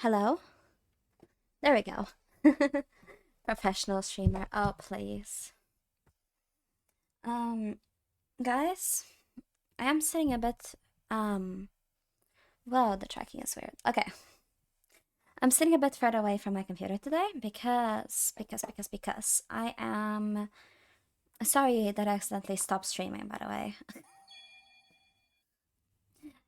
Hello? There we go. Professional streamer. Oh, please. Guys, I am sitting a bit, well, the tracking is weird. Okay. I'm sitting a bit further away from my computer today because I am sorry that I accidentally stopped streaming, by the way.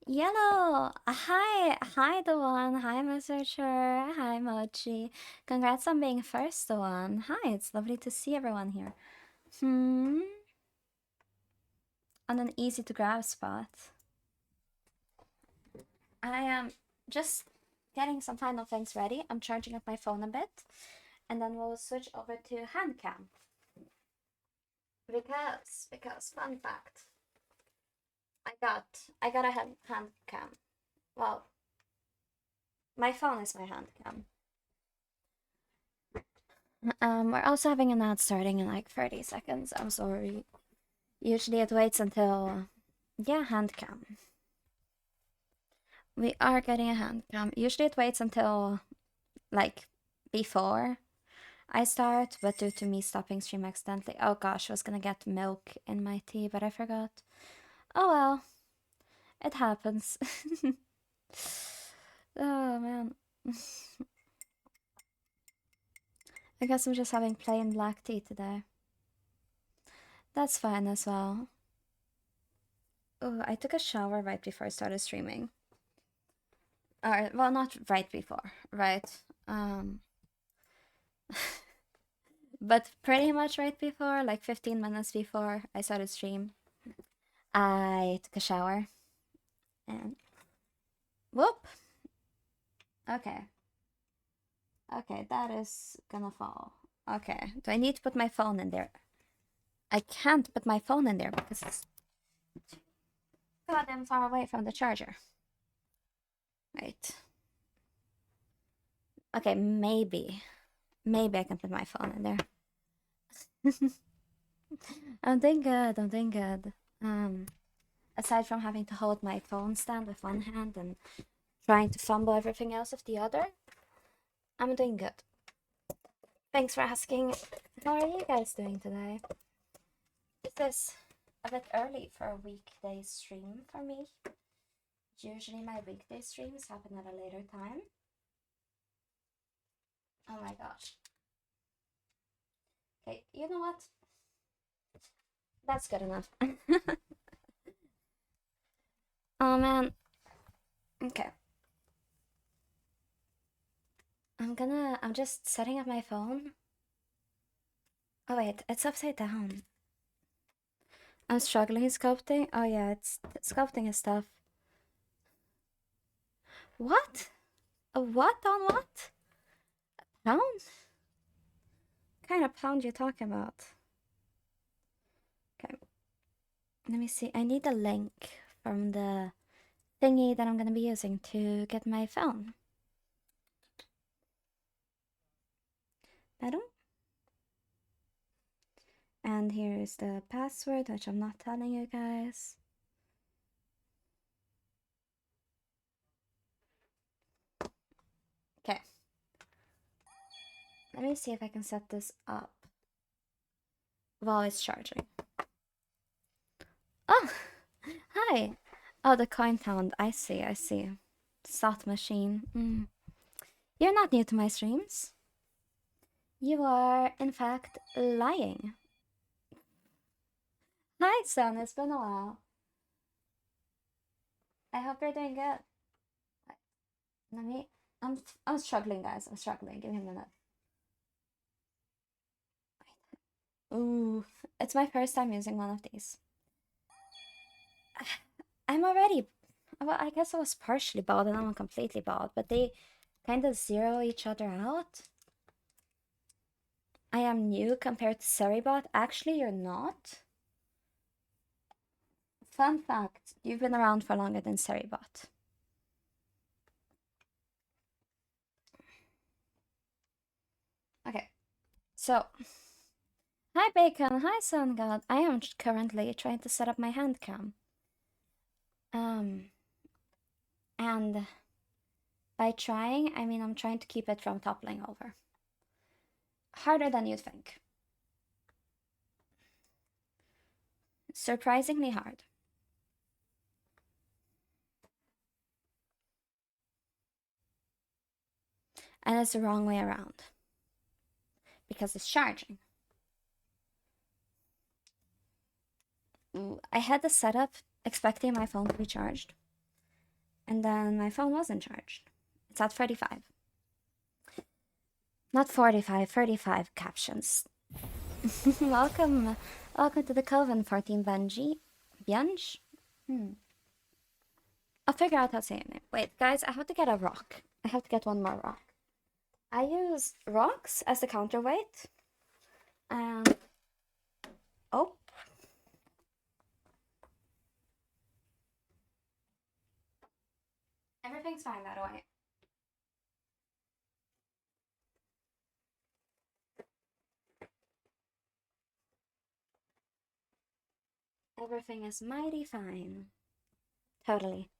Yellow! Hi the one. Hi Researcher. Hi Mochi. Congrats on being first the one. Hi, it's lovely to see everyone here. On an easy to grab spot. I am just getting some final things ready. I'm charging up my phone a bit, and then we'll switch over to Handcam. Because fun fact, I got a Handcam. Well, my phone is my Handcam. We're also having an ad starting in like 30 seconds. I'm sorry. Usually it waits until, yeah, Handcam. We are getting a Handcam. Usually it waits until like before I start, but due to me stopping stream accidentally, oh gosh, I was gonna get milk in my tea, but I forgot. Oh well, it happens. Oh man. I guess I'm just having plain black tea today. That's fine as well. Oh, I took a shower right before I started streaming. Or, well, not right before, right? But pretty much right before, like 15 minutes before I started stream, I took a shower. And whoop. Okay. Okay, that is gonna fall. Okay, do I need to put my phone in there? I can't put my phone in there because it's goddamn far away from the charger. Right. Okay, maybe I can put my phone in there. I'm doing good. Aside from having to hold my phone stand with one hand and trying to fumble everything else with the other, I'm doing good. Thanks for asking. How are you guys doing today? This is a bit early for a weekday stream for me. Usually my weekday streams happen at a later time. Oh my gosh. Okay, you know what? That's good enough. Oh man. Okay. I'm just setting up my phone. Oh wait, it's upside down. I'm struggling sculpting. Oh yeah, it's sculpting is tough. What? A what on what? A pound? What kind of pound you talking about? Okay. Let me see. I need a link from the thingy that I'm gonna be using to get my phone. Better? And here is the password, which I'm not telling you guys. Okay. Let me see if I can set this up while it's charging. Oh, hi. Oh, the coin pound. I see. Slot machine. You're not new to my streams. You are, in fact, lying. Hi, son. It's been a while. I hope you're doing good. Let me. I'm struggling, guys. I'm struggling. Give me a minute. Ooh, it's my first time using one of these. I'm already. Well, I guess I was partially bald and I'm completely bald, but they kind of zero each other out. I am new compared to Seribot. Actually, you're not. Fun fact, you've been around for longer than Seribot. Okay, so hi Bacon, hi Sun God. I am currently trying to set up my Handcam. And By trying, I mean I'm trying to keep it from toppling over. Harder than you'd think. Surprisingly hard. And it's the wrong way around. Because it's charging. I had the setup expecting my phone to be charged. And then my phone wasn't charged. It's at 35. Not 45, 35 captions. Welcome to the Coven, 14 Benji. Bjunj? I'll figure out how to say your name. Wait, guys, I have to get a rock. I have to get one more rock. I use rocks as the counterweight. And... oh. Everything's fine, by the way. Everything is mighty fine. Totally.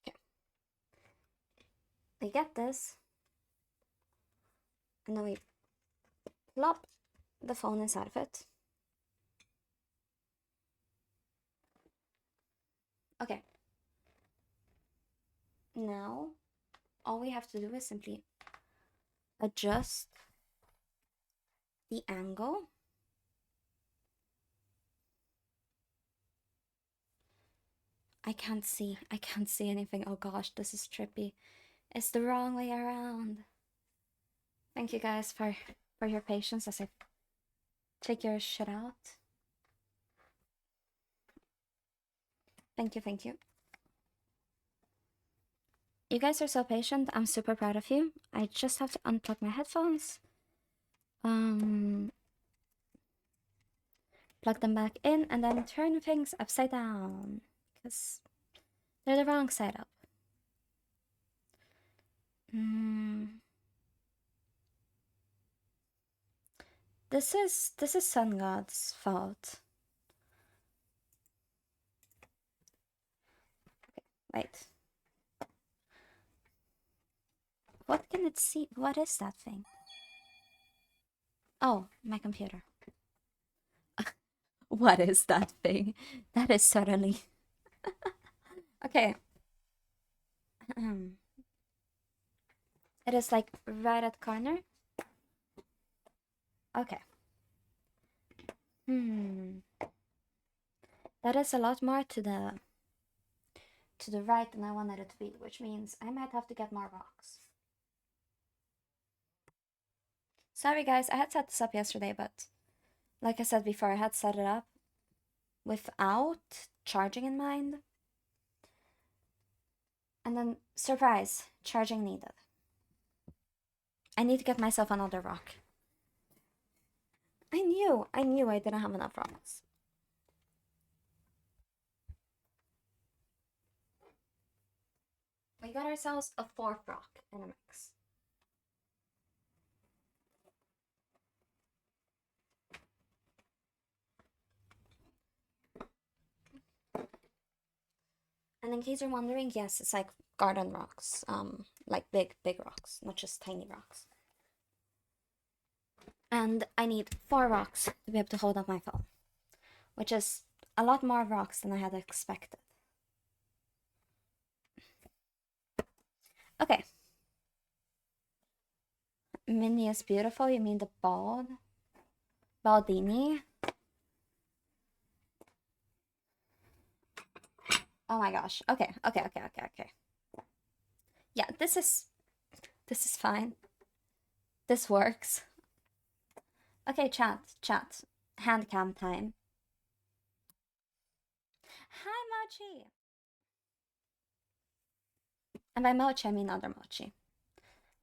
Okay. We get this. And then we plop the phone inside of it. Okay. Now, all we have to do is simply adjust the angle. I can't see anything. Oh gosh, this is trippy. It's the wrong way around. Thank you guys for your patience as I take your shit out. Thank you. You guys are so patient. I'm super proud of you. I just have to unplug my headphones. Plug them back in and then turn things upside down. Because they're the wrong side up. This is Sun God's fault. Okay, wait. What can it see? What is that thing? Oh, my computer. What is that thing? That is suddenly... okay. It is like right at the corner. Okay. That is a lot more to the right than I wanted it to be, which means I might have to get more rocks. Sorry guys, I had set this up yesterday, but like I said before, I had set it up without charging in mind. And then, surprise, charging needed. I need to get myself another rock. I knew I didn't have enough rocks. We got ourselves a 4th rock in a mix. And in case you're wondering, yes, it's like garden rocks, like big rocks, not just tiny rocks. And I need 4 rocks to be able to hold up my phone, which is a lot more rocks than I had expected. Okay. Minnie is beautiful. You mean the baldini? Oh my gosh. Okay. Yeah, this is fine. This works. Okay, chat. Handcam time. Hi, Mochi. And by Mochi, I mean other Mochi.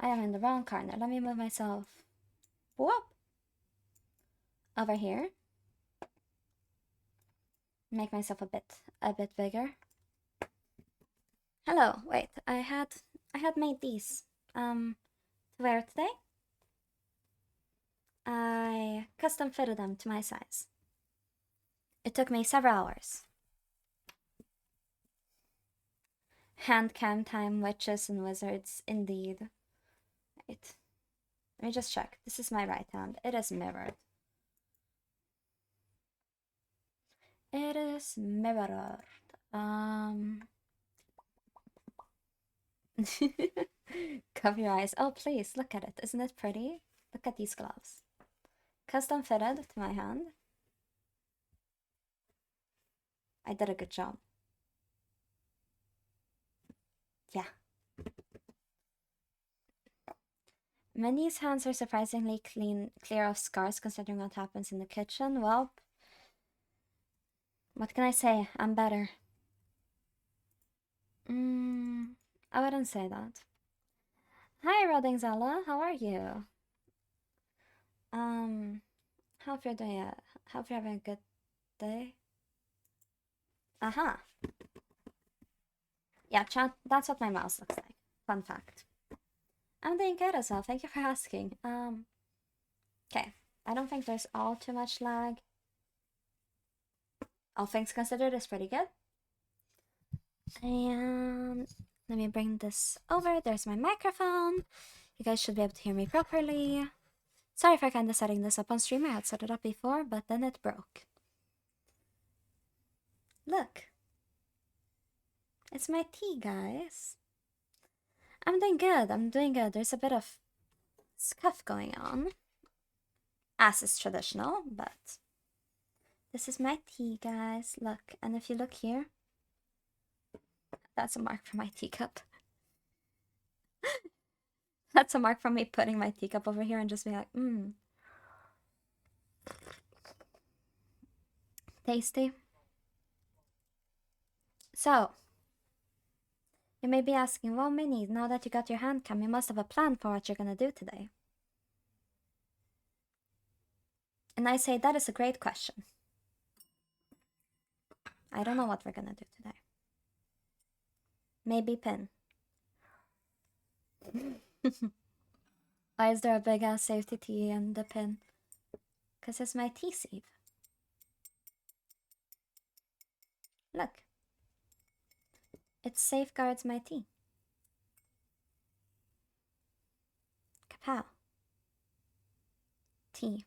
I am in the wrong corner. Let me move myself. Whoop. Over here. Make myself a bit bigger. Hello. Wait, I had made these to wear today. I custom fitted them to my size. It took me several hours. Handcam time, witches and wizards, indeed. Wait. Let me just check. This is my right hand. It is mirrored. It is mirrored. Cover your eyes. Oh, please, look at it. Isn't it pretty? Look at these gloves. Custom fitted to my hand. I did a good job. Yeah. Minnie's hands are surprisingly clear of scars considering what happens in the kitchen. Well, what can I say? I'm better. I wouldn't say that. Hi, Rodingzella. How are you? Hope you're doing it. Hope you're having a good day. Yeah, chat. That's what my mouse looks like. Fun fact. I'm doing good as well. Thank you for asking. Okay. I don't think there's all too much lag. All things considered, is pretty good. And let me bring this over. There's my microphone. You guys should be able to hear me properly. Sorry for kind of setting this up on stream. I had set it up before, but then it broke. Look. It's my tea, guys. I'm doing good. I'm doing good. There's a bit of scuff going on, as is traditional, but this is my tea, guys. Look, and if you look here, that's a mark from my teacup. That's a mark from me putting my teacup over here and just being like, tasty. So, you may be asking, well, Minnie, now that you got your hand cam, you must have a plan for what you're gonna do today. And I say, that is a great question. I don't know what we're gonna do today. Maybe pin. Why is there a big ass safety T in the pin? Because it's my tea sieve. Look. It safeguards my tea. Kapow. Tea.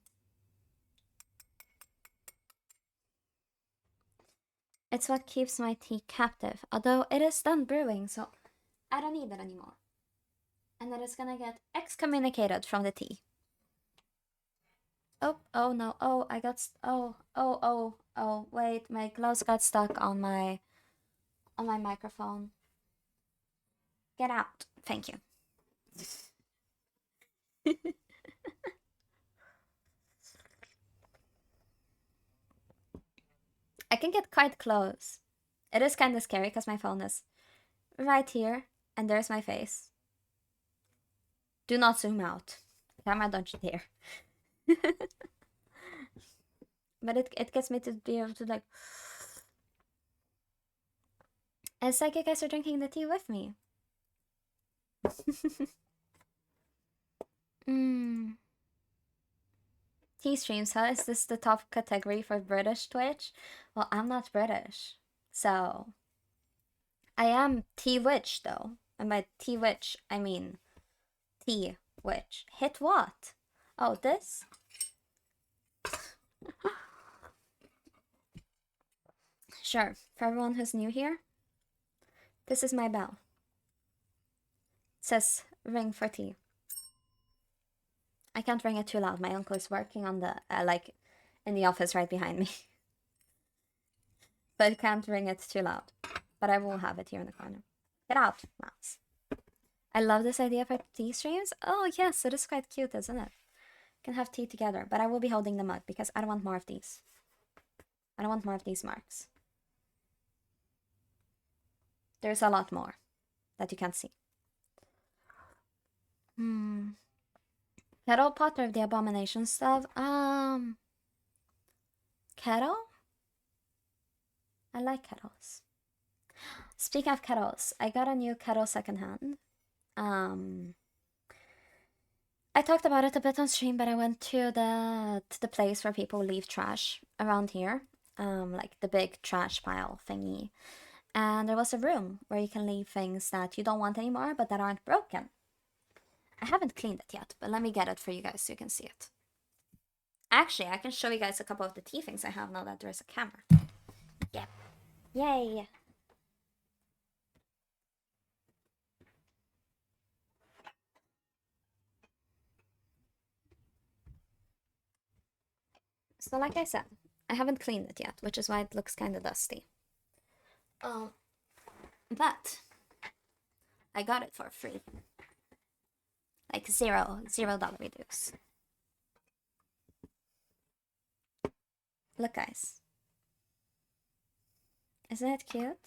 It's what keeps my tea captive, although it is done brewing, so I don't need it anymore. And it is gonna get excommunicated from the tea. Oh no, I got, wait, my gloves got stuck on my microphone. Get out, thank you. I can get quite close. It is kind of scary because my phone is right here, and there's my face. Do not zoom out. Camera, don't you dare. But it gets me to be able to, like... It's like you guys are drinking the tea with me. Tea streams, huh? Is this the top category for British Twitch? Well, I'm not British, so... I am tea witch, though. And by tea witch, I mean... tea witch. Hit what? Oh, this? Sure, for everyone who's new here, this is my bell. It says ring for tea. I can't ring it too loud. My uncle is working on the, like, in the office right behind me. But I can't ring it too loud. But I will have it here in the corner. Get out, mouse. I love this idea for tea streams. Oh, yes, it is quite cute, isn't it? We can have tea together, but I will be holding the mug because I don't want more of these. I don't want more of these marks. There's a lot more that you can't see. Kettle Potter of the Abomination stuff. Kettle? I like kettles. Speaking of kettles, I got a new kettle secondhand. I talked about it a bit on stream, but I went to the place where people leave trash around here. Like the big trash pile thingy. And there was a room where you can leave things that you don't want anymore, but that aren't broken. I haven't cleaned it yet, but let me get it for you guys so you can see it. Actually, I can show you guys a couple of the tea things I have now that there's a camera. Yep. Yay! So like I said, I haven't cleaned it yet, which is why it looks kind of dusty. But I got it for free. Like $0 reduce. Look guys. Isn't it cute?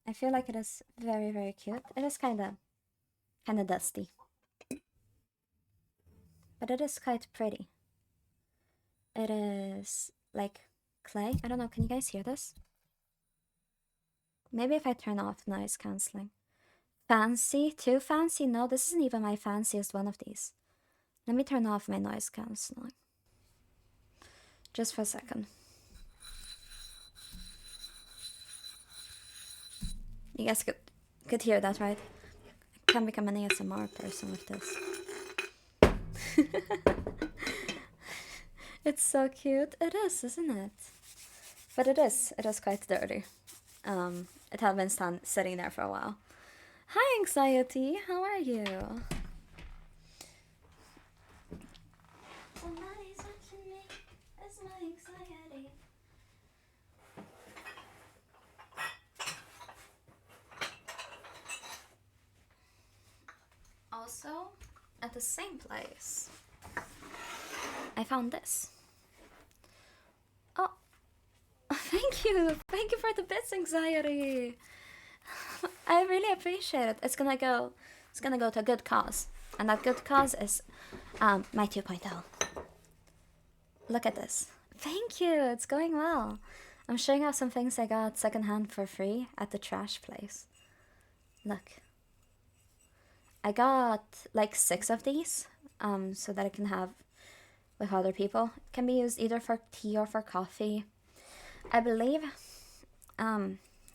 I feel like it is very, very cute. It is kinda dusty. But it is quite pretty. It is like clay. I don't know, can you guys hear this? Maybe if I turn off noise cancelling. Fancy? Too fancy? No, this isn't even my fanciest one of these. Let me turn off my noise cancelling. Just for a second. You guys could hear that, right? I can become an ASMR person with this. It's so cute. It is, isn't it? But it is quite dirty. It has been sitting there for a while. Hi, Anxiety. How are you? Somebody's watching me. That's my anxiety. Also, at the same place, I found this. Oh, thank you for the bits, Anxiety. I really appreciate it. It's gonna go to a good cause, and that good cause is my 2.0. Look at this. Thank you. It's going well. I'm showing off some things I got secondhand for free at the trash place. Look. I got like 6 of these, so that I can have with other people. It can be used either for tea or for coffee. I believe,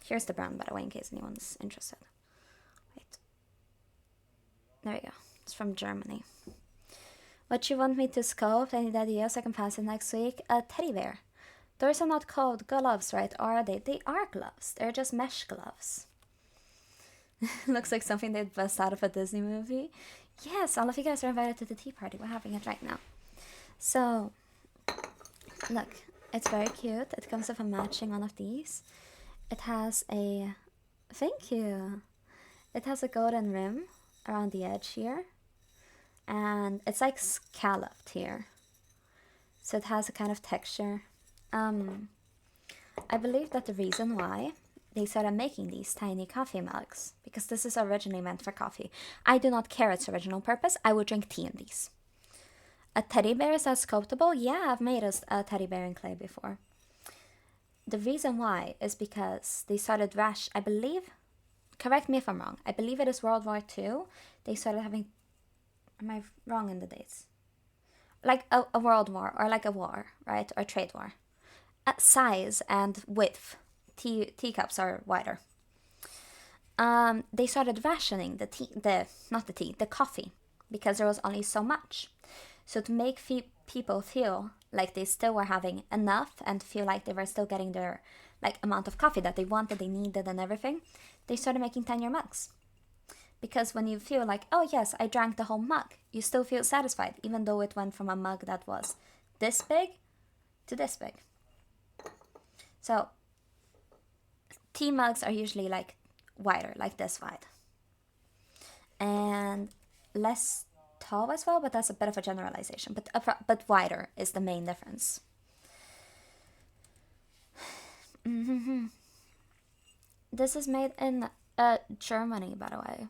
here's the brand by the way in case anyone's interested. Wait. There we go. It's from Germany. What you want me to sculpt? Any ideas I can pass it next week? A teddy bear. Those are not called gloves, right? Are they? They are gloves. They're just mesh gloves. Looks like something they'd bust out of a Disney movie. Yes, all of you guys are invited to the tea party. We're having it right now. So, look, it's very cute. It comes with a matching one of these. It has a, thank you. It has a golden rim around the edge here. And it's like scalloped here. So it has a kind of texture. I believe that the reason why they started making these tiny coffee mugs, because this is originally meant for coffee. I do not care its original purpose. I would drink tea in these. A teddy bear, is that sculptable? Yeah, I've made a teddy bear in clay before. The reason why is because they started I believe, correct me if I'm wrong, I believe it is World War II. They started having, am I wrong in the dates? Like a world war, or like a war, right? Or trade war. Size and width. Teacups are wider. They started rationing the coffee, because there was only so much. So to make people feel like they still were having enough and feel like they were still getting their amount of coffee that they wanted, they needed, and everything, they started making tinier mugs. Because when you feel like, oh yes, I drank the whole mug, you still feel satisfied, even though it went from a mug that was this big to this big. So tea mugs are usually wider, like this wide. And less tall as well, but that's a bit of a generalization. But wider is the main difference. This is made in Germany, by the way.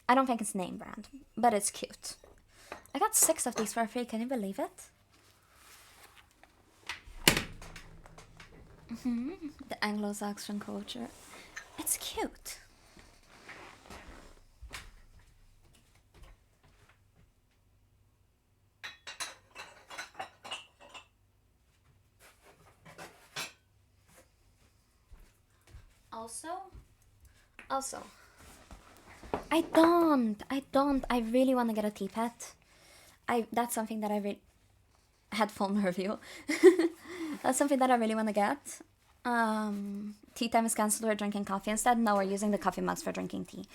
I don't think it's name brand, but it's cute. I got 6 of these for free, can you believe it? The Anglo-Saxon culture. It's cute. Also, I really want to get a tea pet. That's something that I really... Headphone review. That's something that I really want to get. Tea time is cancelled, we're drinking coffee instead. No, we're using the coffee mugs for drinking tea.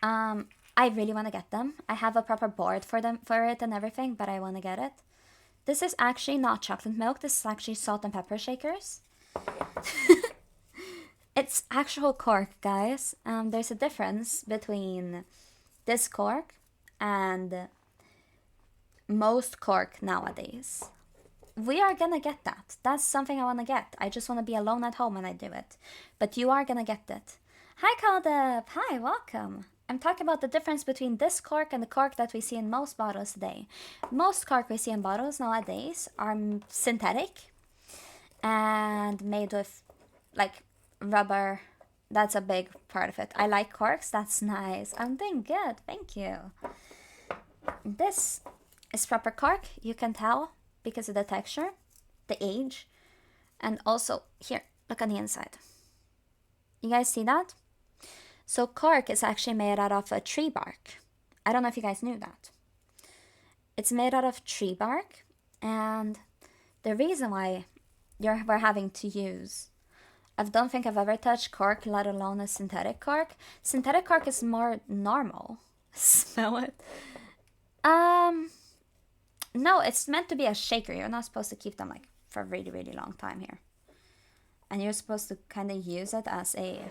I really want to get them. I have a proper board for it and everything, but I want to get it. This is actually not chocolate milk. This is actually salt and pepper shakers. It's actual cork, guys. There's a difference between this cork and most cork nowadays. We are gonna get that. That's something I want to get. I just want to be alone at home when I do it. But you are gonna get it. Hi, Caldep. Hi, welcome. I'm talking about the difference between this cork and the cork that we see in most bottles today. Most cork we see in bottles nowadays are synthetic and made with like rubber. That's a big part of it. I like corks. That's nice. I'm doing good. Thank you. This is proper cork. You can tell because of the texture, the age, and also here, look on the inside. You guys see that? So cork is actually made out of a tree bark. I don't know if you guys knew that. It's made out of tree bark, and the reason why we're having to use... I don't think I've ever touched cork, let alone a synthetic cork. Synthetic cork is more normal. Smell it. No, it's meant to be a shaker. You're not supposed to keep them like for a really, really long time here. And you're supposed to kind of use it as a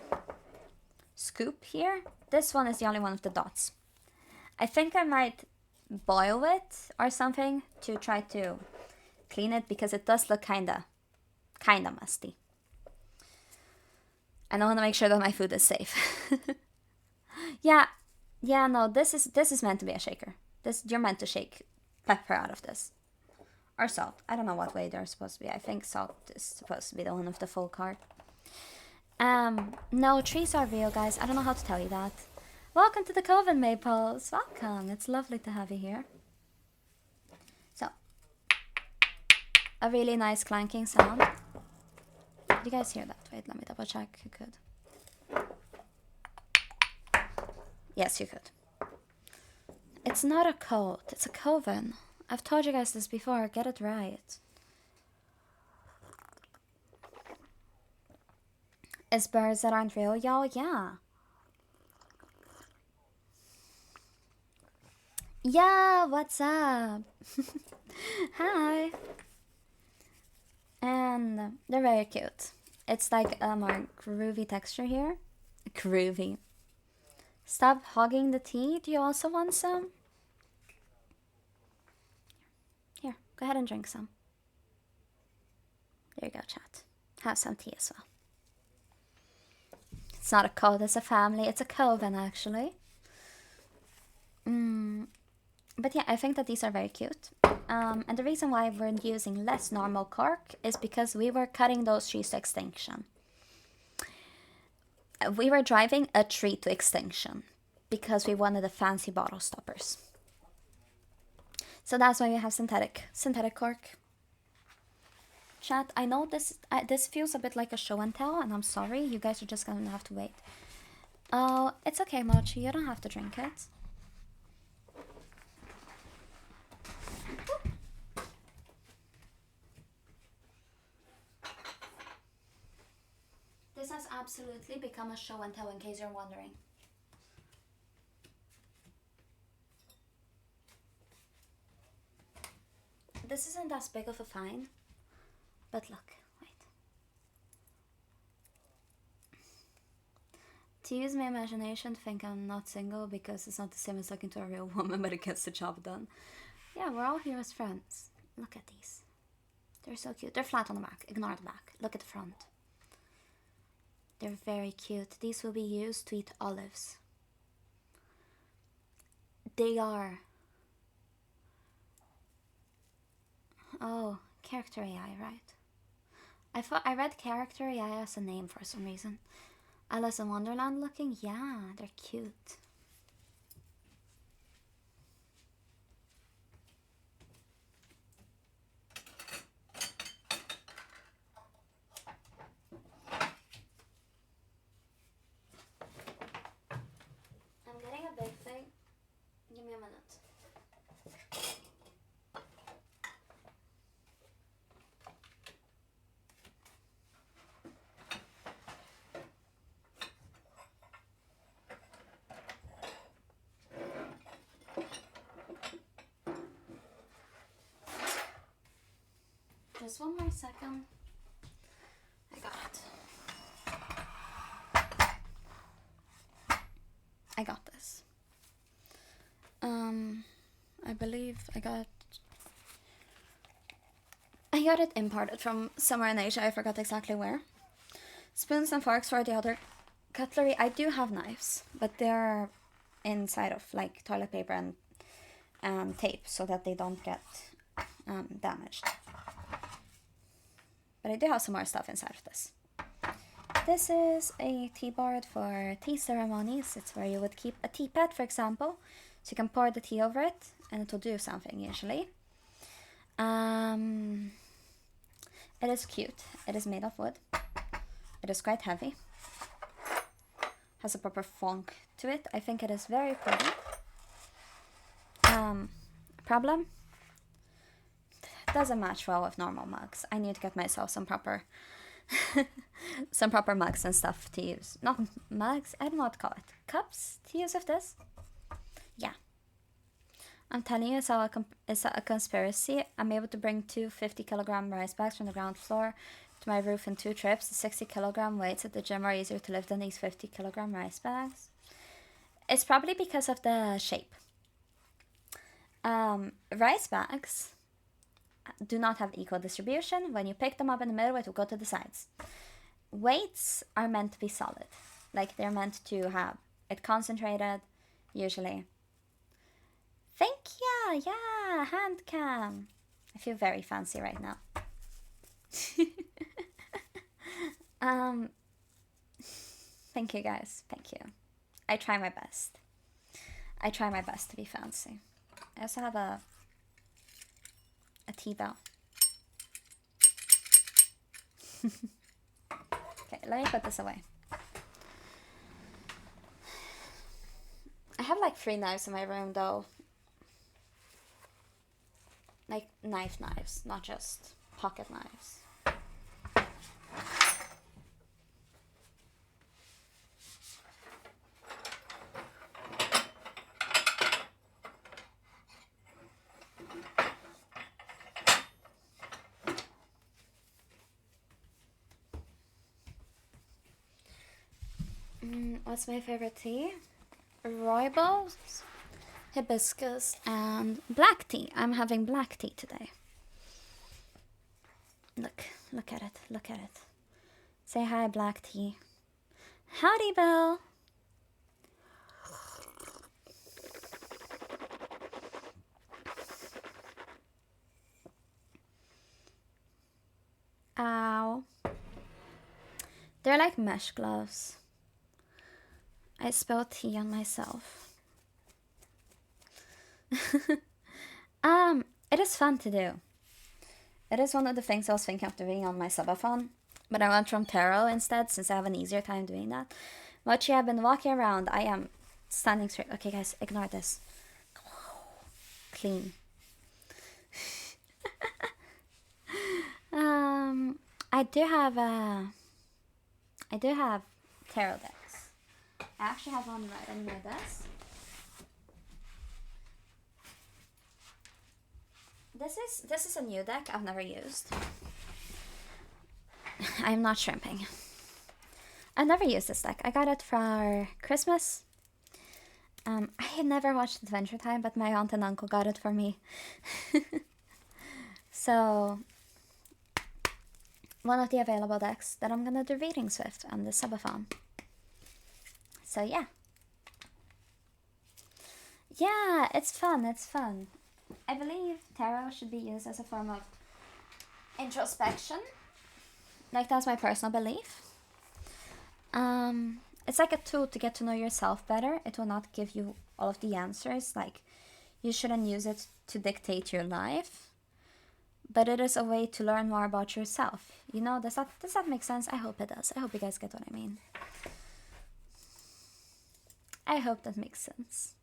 scoop here. This one is the only one with the dots. I think I might boil it or something to try to clean it because it does look kinda musty. And I want to make sure that my food is safe. Yeah, no, this is meant to be a shaker. You're meant to shake pepper out of this. Or salt. I don't know what way they're supposed to be. I think salt is supposed to be the one with the full card. No, trees are real, guys. I don't know how to tell you that. Welcome to the Coven, Maples. Welcome. It's lovely to have you here. So, a really nice clanking sound. Did you guys hear that? Wait, let me double check. You could. Yes, you could. It's not a coat. It's a coven. I've told you guys this before. Get it right. Is birds that aren't real, y'all? Yeah. Yeah, what's up? Hi. And they're very cute. It's like a more groovy texture here. Groovy. Stop hogging the tea. Do you also want some? Here, go ahead and drink some. There you go, chat. Have some tea as well. It's not a cult, it's a family. It's a coven, actually. But yeah, I think that these are very cute. And the reason why we're using less normal cork is because we were cutting those trees to extinction. We were driving a tree to extinction because we wanted the fancy bottle stoppers. So that's why we have synthetic cork. Chat, I know this feels a bit like a show and tell, and I'm sorry, you guys are just gonna have to wait. Oh, it's okay, Mochi, you don't have to drink it. This has absolutely become a show and tell, in case you're wondering. This isn't as big of a fine, but look, wait. To use my imagination to think I'm not single because it's not the same as talking to a real woman, but it gets the job done. Yeah, we're all here as friends. Look at these. They're so cute. They're flat on the back. Ignore the back. Look at the front. They're very cute. These will be used to eat olives. They are... Oh, character AI, right? I thought I read character AI as a name for some reason. Alice in Wonderland looking? Yeah, they're cute. Just one more second. I got it. I got this. I believe I got it imported from somewhere in Asia. I forgot exactly where. Spoons and forks for the other cutlery. I do have knives, but they're inside of like toilet paper and tape so that they don't get damaged. But I do have some more stuff inside of this. This is a tea board for tea ceremonies. It's where you would keep a teapot, for example. So you can pour the tea over it and it will do something usually. It is cute. It is made of wood. It is quite heavy. Has a proper funk to it. I think it is very pretty. Problem? Doesn't match well with normal mugs. I need to get myself some proper some proper mugs and stuff to use. Not mugs, I don't know what to call it. Cups to use with this? Yeah. I'm telling you, it's a conspiracy. I'm able to bring 2 50-kilogram rice bags from the ground floor to my roof in 2 trips. The 60-kilogram weights at the gym are easier to lift than these 50-kilogram rice bags. It's probably because of the shape. Rice bags do not have equal distribution. When you pick them up in the middle, it will go to the sides. Weights are meant to be solid. Like, they're meant to have it concentrated, usually. Thank you! Yeah! Handcam! I feel very fancy right now. Thank you, guys. Thank you. I try my best. I try my best to be fancy. I also have a tea bell. Okay, let me put this away. I have like 3 knives in my room though. Like knives, not just pocket knives. What's my favorite tea? Rooibos, hibiscus, and black tea. I'm having black tea today. Look at it. Say hi, black tea. Howdy, Bill. Ow. They're like mesh gloves. I spilled tea on myself. It is fun to do. It is one of the things I was thinking of doing on my subathon, but I went from tarot instead since I have an easier time doing that. Michi, I've been walking around. I am standing straight. Okay, guys, ignore this. Clean. I do have tarot decks. I actually have one right under my desk. This is a new deck I've never used. I'm not shrimping. I've never used this deck. I got it for Christmas. I had never watched Adventure Time, but my aunt and uncle got it for me. So, one of the available decks that I'm gonna do readings with on the subathon. So yeah. Yeah, it's fun. I believe tarot should be used as a form of introspection. Like, that's my personal belief. It's like a tool to get to know yourself better. It will not give you all of the answers. Like, you shouldn't use it to dictate your life. But it is a way to learn more about yourself. You know, does that make sense? I hope it does. I hope you guys get what I mean. I hope that makes sense.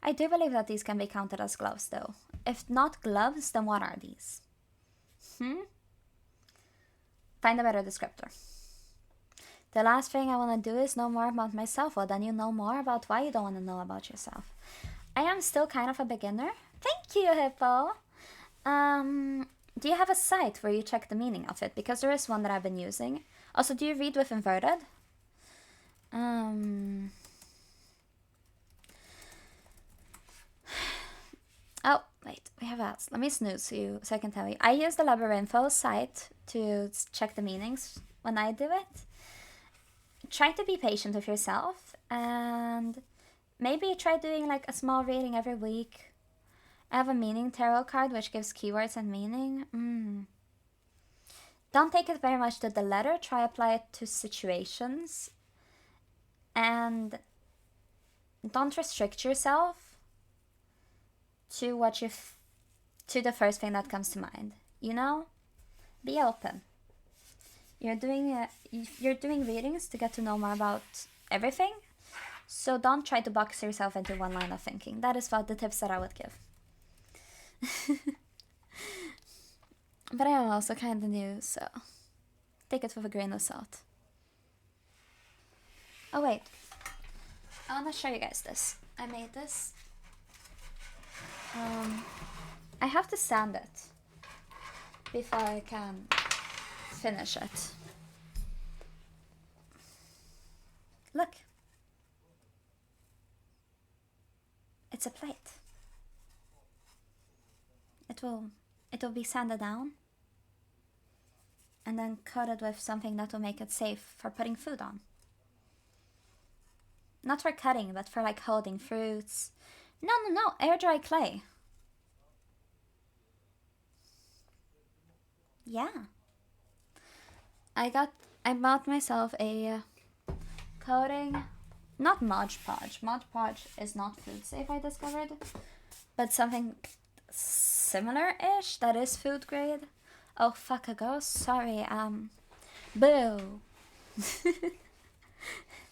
I do believe that these can be counted as gloves though. If not gloves, then what are these? Find a better descriptor. The last thing I want to do is know more about myself. Well, then you know more about why you don't want to know about yourself. I am still kind of a beginner. Thank you, Hippo. Do you have a site where you check the meaning of it? Because there is one that I've been using. Also, do you read with inverted? Oh, wait, we have ads. Let me snooze you so I can tell you. I use the Labyrinthos site to check the meanings when I do it. Try to be patient with yourself and maybe try doing like a small reading every week. I have a meaning tarot card which gives keywords and meaning. Don't take it very much to the letter. Try apply it to situations. And don't restrict yourself to what to the first thing that comes to mind. You know? Be open. You're doing readings to get to know more about everything. So don't try to box yourself into one line of thinking. That is what the tips that I would give. But I am also kind of new, so take it with a grain of salt. Oh wait, I want to show you guys this. I made this. I have to sand it before I can finish it. Look. It's a plate. It will be sanded down and then coated with something that will make it safe for putting food on. Not for cutting, but for like holding fruits. No, air dry clay. Yeah. I bought myself a coating, not Mod Podge. Mod Podge is not food safe, I discovered, but something similar-ish that is food grade. Oh fuck a ghost, sorry, boo.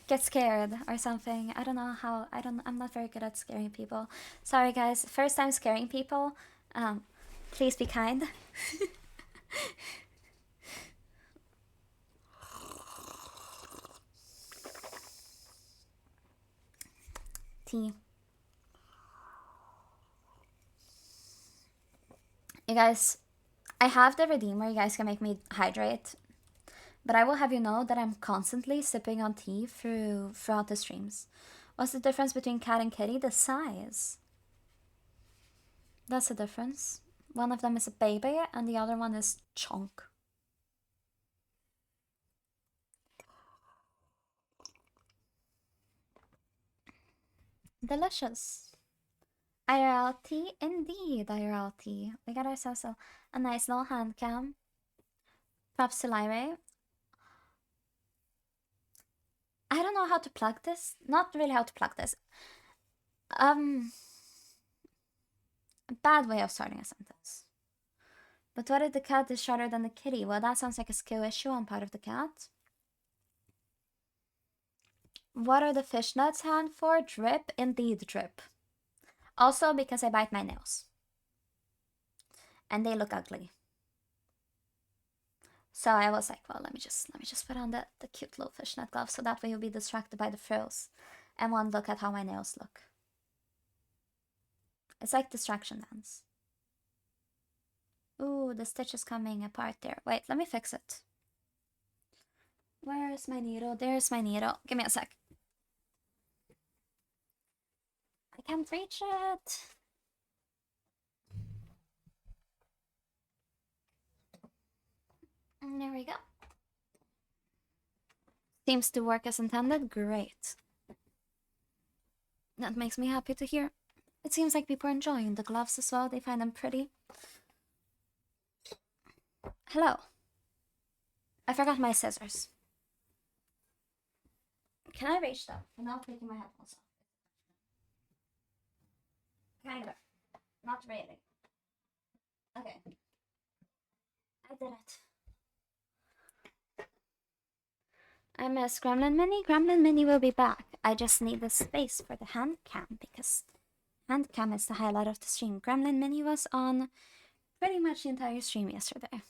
Get scared or something. I don't know how, I'm not very good at scaring people. Sorry guys, first time scaring people. Please be kind. Tea. You guys, I have the redeemer. You guys can make me hydrate. But I will have you know that I'm constantly sipping on tea throughout the streams. What's the difference between cat and kitty? The size. That's the difference. One of them is a baby and the other one is chunk. Delicious. IRL tea, indeed, IRL tea. We got ourselves a nice little hand cam. Props to Lyrae. I don't know how to plug this. Not really how to plug this. A bad way of starting a sentence. But what if the cat is shorter than the kitty? Well, that sounds like a skill issue on part of the cat. What are the fishnets hand for? Drip? Indeed, drip. Also because I bite my nails. And they look ugly. So I was like, well, let me just put on the cute little fishnet gloves so that way you'll be distracted by the frills and won't look at how my nails look. It's like distraction dance. Ooh, the stitch is coming apart there. Wait, let me fix it. Where's my needle? There's my needle. Give me a sec. I can't reach it. And there we go. Seems to work as intended. Great. That makes me happy to hear. It seems like people are enjoying the gloves as well. They find them pretty. Hello. I forgot my scissors. Can I reach them without taking my headphones off? Kind of. Not really. Okay. I did it. I miss Gremlin Mini. Gremlin Mini will be back. I just need the space for the hand cam because hand cam is the highlight of the stream. Gremlin Mini was on pretty much the entire stream yesterday.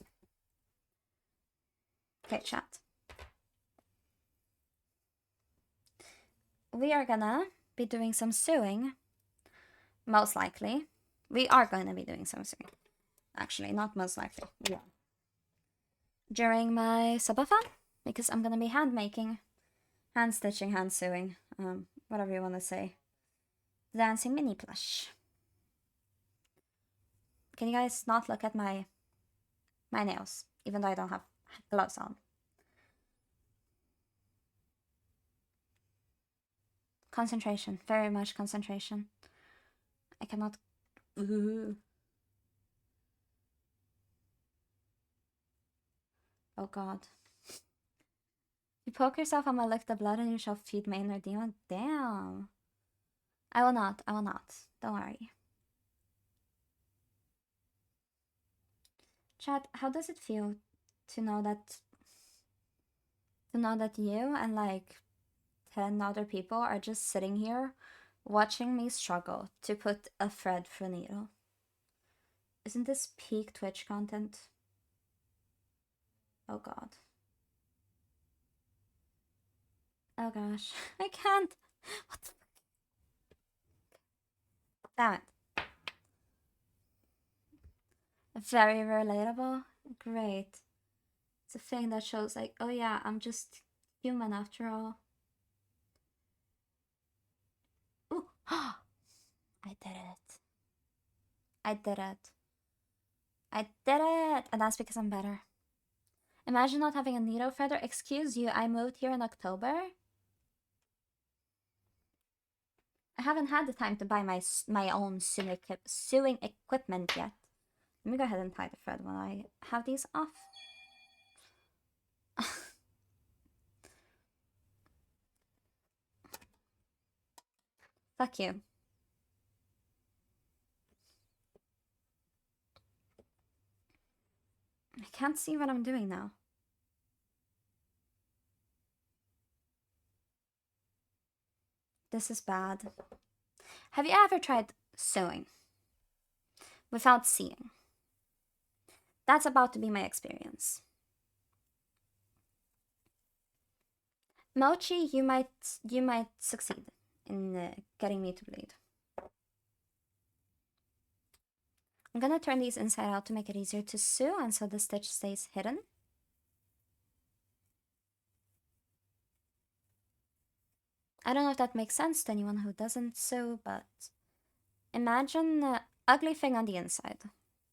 Okay, chat. We are gonna be doing some sewing. Most likely. We are going to be doing some sewing. Actually, not most likely. Yeah. During my subathon, because I'm gonna be hand making, hand stitching, hand sewing, whatever you want to say. Dancing mini plush. Can you guys not look at my nails, even though I don't have gloves on? Concentration, very much concentration. I cannot. Ooh. Oh god. You poke yourself, I'ma lick the blood and you shall feed my inner demon. Damn. I will not. I will not. Don't worry. Chat, how does it feel to know that you and like 10 other people are just sitting here watching me struggle to put a thread through a needle? Isn't this peak Twitch content? Oh god. Oh gosh. I can't. What the fuck? Damn it. Very relatable. Great. It's a thing that shows like, oh yeah, I'm just human after all. Ooh. I did it. I did it. I did it! And that's because I'm better. Imagine not having a needle feather. Excuse you, I moved here in October. I haven't had the time to buy my own sewing equipment yet. Let me go ahead and tie the thread when I have these off. Fuck you. I can't see what I'm doing now. This is bad. Have you ever tried sewing without seeing? That's about to be my experience. Mochi, you might succeed in getting me to bleed. I'm gonna turn these inside out to make it easier to sew and so the stitch stays hidden. I don't know if that makes sense to anyone who doesn't sew, but imagine the ugly thing on the inside,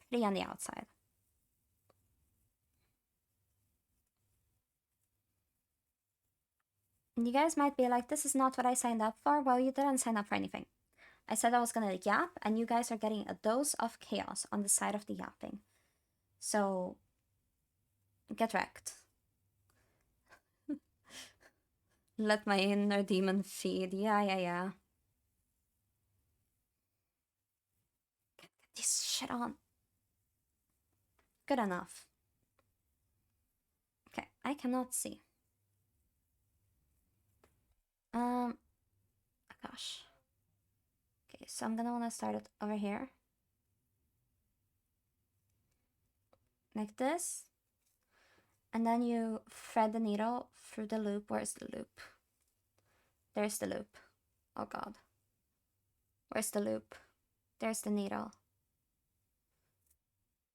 pretty on the outside. And you guys might be like, this is not what I signed up for. Well, you didn't sign up for anything. I said I was gonna yap, and you guys are getting a dose of chaos on the side of the yapping. So, get wrecked. Let my inner demon feed. Yeah. Get this shit on. Good enough. Okay, I cannot see. Oh gosh. Okay, so I'm gonna wanna start it over here. Like this. And then you thread the needle through the loop. Where's the loop? There's the loop. Oh god. Where's the loop? There's the needle.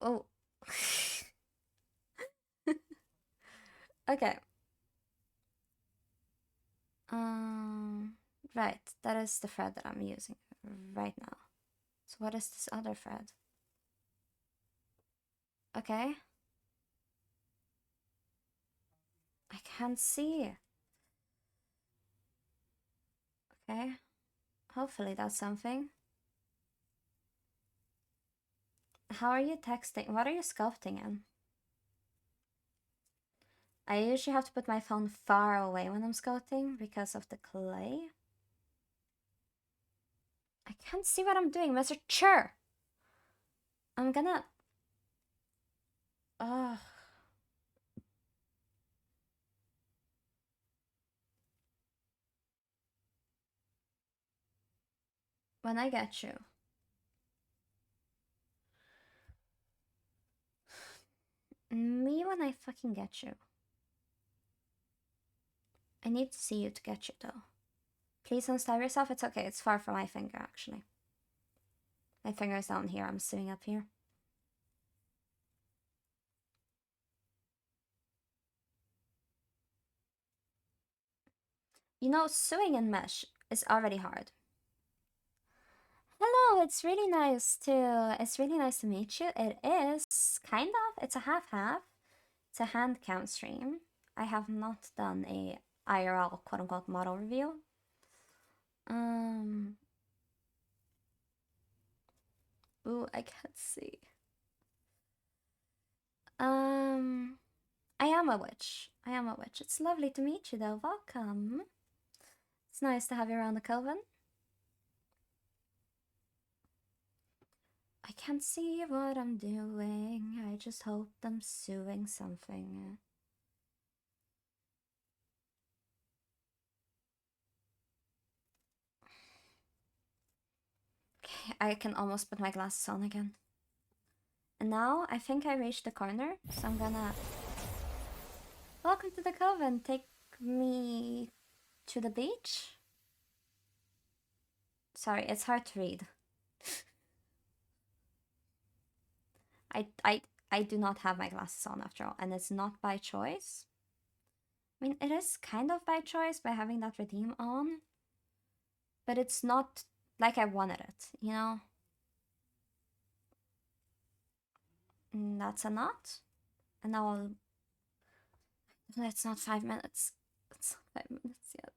Oh. Okay. Right. That is the thread that I'm using right now. So what is this other thread? Okay. I can't see. Okay. Hopefully that's something. How are you texting? What are you sculpting in? I usually have to put my phone far away when I'm sculpting because of the clay. I can't see what I'm doing, Mr. Chur. I'm gonna... Ugh. When I get you. Me when I fucking get you. I need to see you to get you though. Please don't stab yourself. It's okay. It's far from my finger actually. My finger is down here. I'm sitting up here. You know, sewing in mesh is already hard. Hello, it's really nice to meet you. It is kind of, it's a half-half. It's a Handcam stream. I have not done a IRL quote-unquote model review. Ooh, I can't see. I am a witch. I am a witch. It's lovely to meet you though. Welcome. It's nice to have you around the coven. I can't see what I'm doing. I just hope I'm sewing something. Okay, I can almost put my glasses on again. And now I think I reached the corner, so I'm gonna... Welcome to the coven. Take me to the beach? Sorry, it's hard to read. I do not have my glasses on after all, and it's not by choice. I mean, it is kind of by choice by having that redeem on, but it's not like I wanted it, you know? And that's a knot, and now I'll... It's not 5 minutes. It's not 5 minutes yet.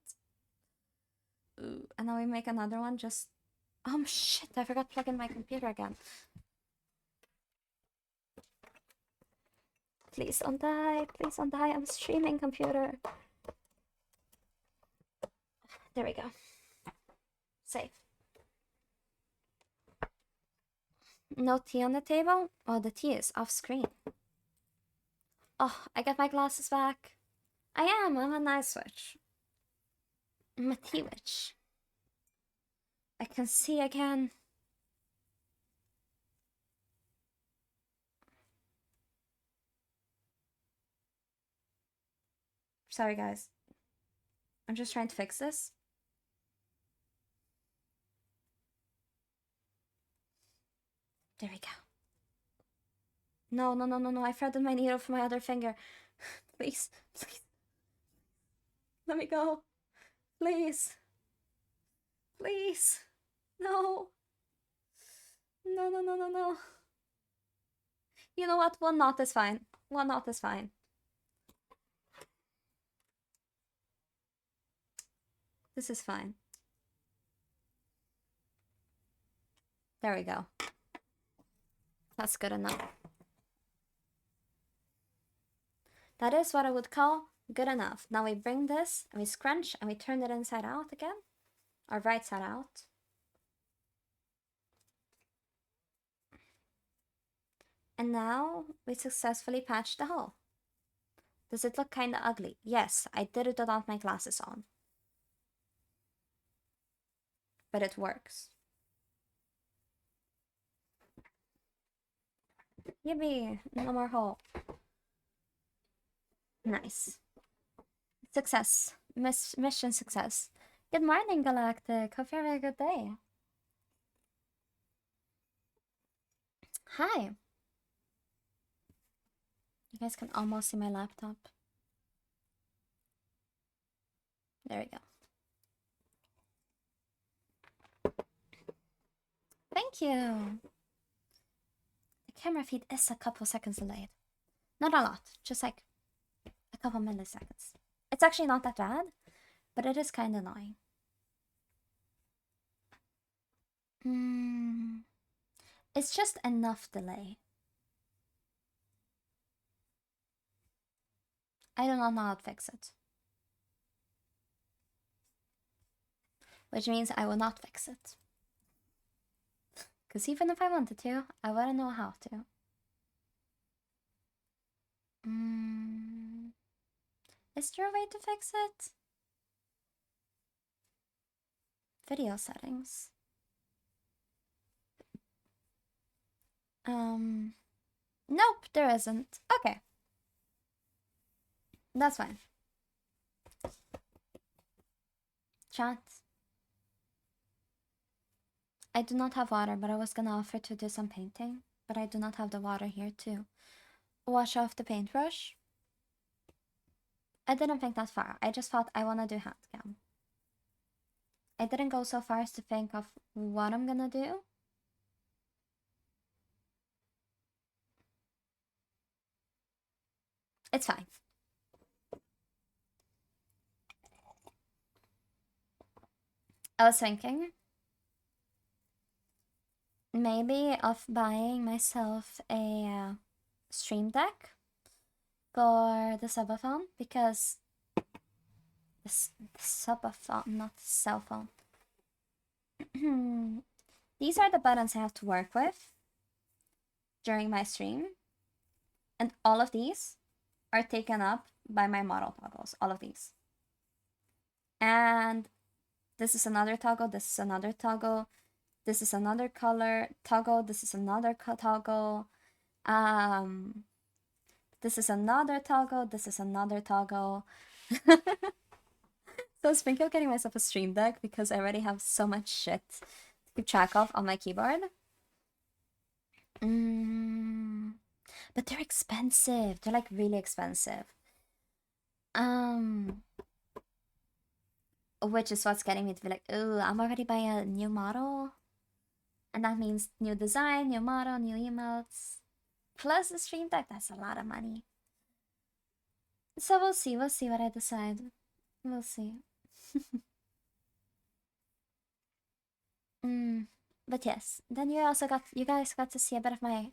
Ooh, and now we make another one just... Oh shit, I forgot to plug in my computer again. Please don't die, I'm streaming, computer. There we go. Save. No tea on the table? Oh, the tea is off screen. Oh, I get my glasses back. I'm a nice witch. I'm a tea witch. I can see again. Sorry, guys. I'm just trying to fix this. There we go. No. I threaded my needle from my other finger. Please. Let me go. Please. No. No. You know what? One knot is fine. This is fine. There we go. That's good enough. That is what I would call good enough. Now we bring this and we scrunch and we turn it inside out again. Or right side out. And now we successfully patched the hole. Does it look kinda ugly? Yes, I did it without my glasses on. But it works. Yippee! No more hole. Nice. Success. Mission success. Good morning, Galactic. Hope you're having a good day. Hi. You guys can almost see my laptop. There we go. Thank you. The camera feed is a couple seconds delayed. Not a lot, just like a couple milliseconds. It's actually not that bad, but it is kind of annoying. It's just enough delay. I do not know how to fix it. Which means I will not fix it. Because even if I wanted to, I wouldn't know how to. Is there a way to fix it? Video settings. Nope, there isn't. Okay. That's fine. Chat. I do not have water, but I was gonna offer to do some painting. But I do not have the water here to wash off the paintbrush. I didn't think that far. I just thought I wanna do Handcam. I didn't go so far as to think of what I'm gonna do. It's fine. I was thinking maybe of buying myself a stream deck for the subathon, because the subathon, not the cell phone. These are the buttons I have to work with during my stream, and all of these are taken up by my model toggles, all of these. And this is another toggle, this is another toggle, this is another color toggle, this is another toggle, this is another toggle, this is another toggle. So I was thinking of getting myself a stream deck because I already have so much shit to keep track of on my keyboard. But they're expensive. They're like really expensive. Which is what's getting me to be like, oh, I'm already buying a new model. And that means new design, new model, new emotes. Plus the stream deck, that's a lot of money. So we'll see what I decide. We'll see. But yes, then you guys got to see a bit of my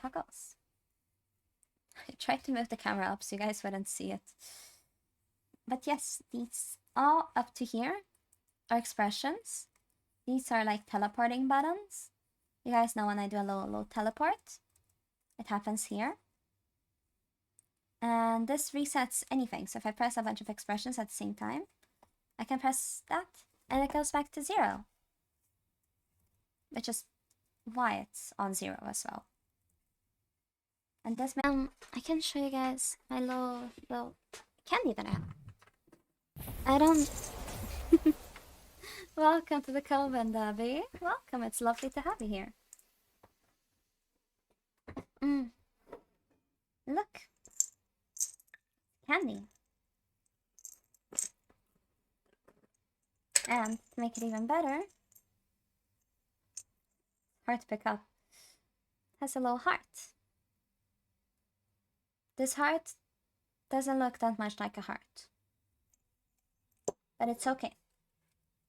toggles. I tried to move the camera up so you guys wouldn't see it. But yes, these all up to here are expressions. These are like teleporting buttons. You guys know when I do a little teleport, it happens here. And this resets anything. So if I press a bunch of expressions at the same time, I can press that and it goes back to 0. Which is why it's on 0 as well. And this, I can show you guys my little candy that I have. I don't... Welcome to the Coven, Debbie. Welcome, it's lovely to have you here. Look. Candy. And to make it even better, hard to pick up, has a little heart. This heart doesn't look that much like a heart. But it's okay.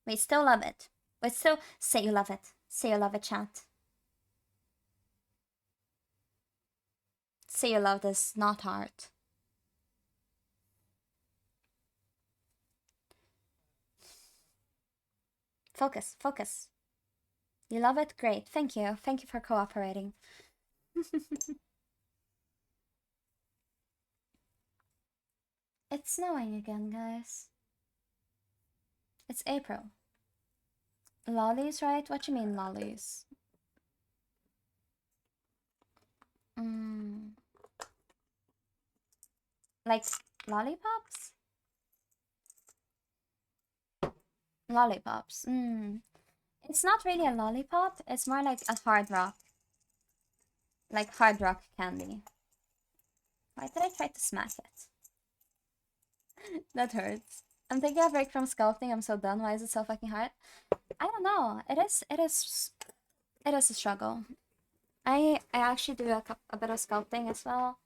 We still love it. We still say you love it. Say you love it, chat. Say you love this not heart. Focus, focus. You love it? Great. Thank you. Thank you for cooperating. It's snowing again, guys. It's April. Lollies, right? What you mean, lollies? Like lollipops? Lollipops. It's not really a lollipop. It's more like a hard rock. Like hard rock candy. Why did I try to smack it? That hurts. I'm taking a break from sculpting. I'm so done. Why is it so fucking hard? I don't know. It is a struggle. I actually do a bit of sculpting as well.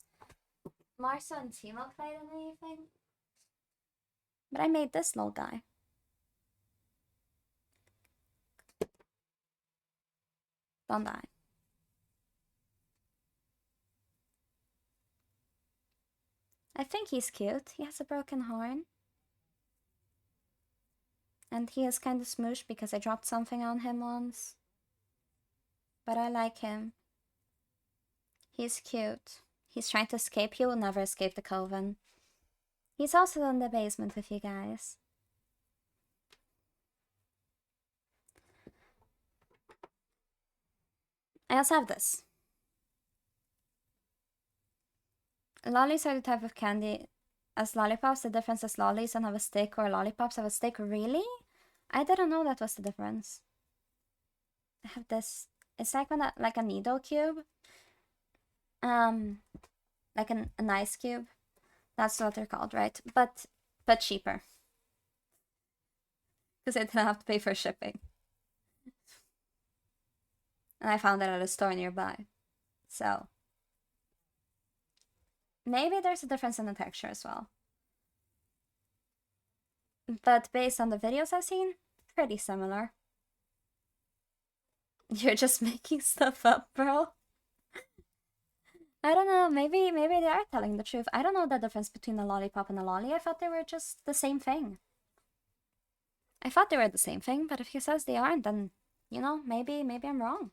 More so in Timo clay than anything. But I made this little guy. Don't die. I think he's cute. He has a broken horn. And he is kind of smooshed because I dropped something on him once. But I like him. He's cute. He's trying to escape. He will never escape the Coven. He's also in the basement with you guys. I also have this. Lollies are the type of candy as lollipops. The difference is lollies don't have a stick or lollipops have a stick. Really? I didn't know that was the difference. I have this. It's like like a needle cube. Like an ice cube. That's what they're called, right? But cheaper. because I didn't have to pay for shipping. And I found it at a store nearby. So maybe there's a difference in the texture as well. But based on the videos I've seen, pretty similar. You're just making stuff up, bro. I don't know, maybe they are telling the truth. I don't know the difference between a lollipop and a lolly. I thought they were just the same thing. I thought they were the same thing, but if he says they aren't, then, you know, maybe I'm wrong.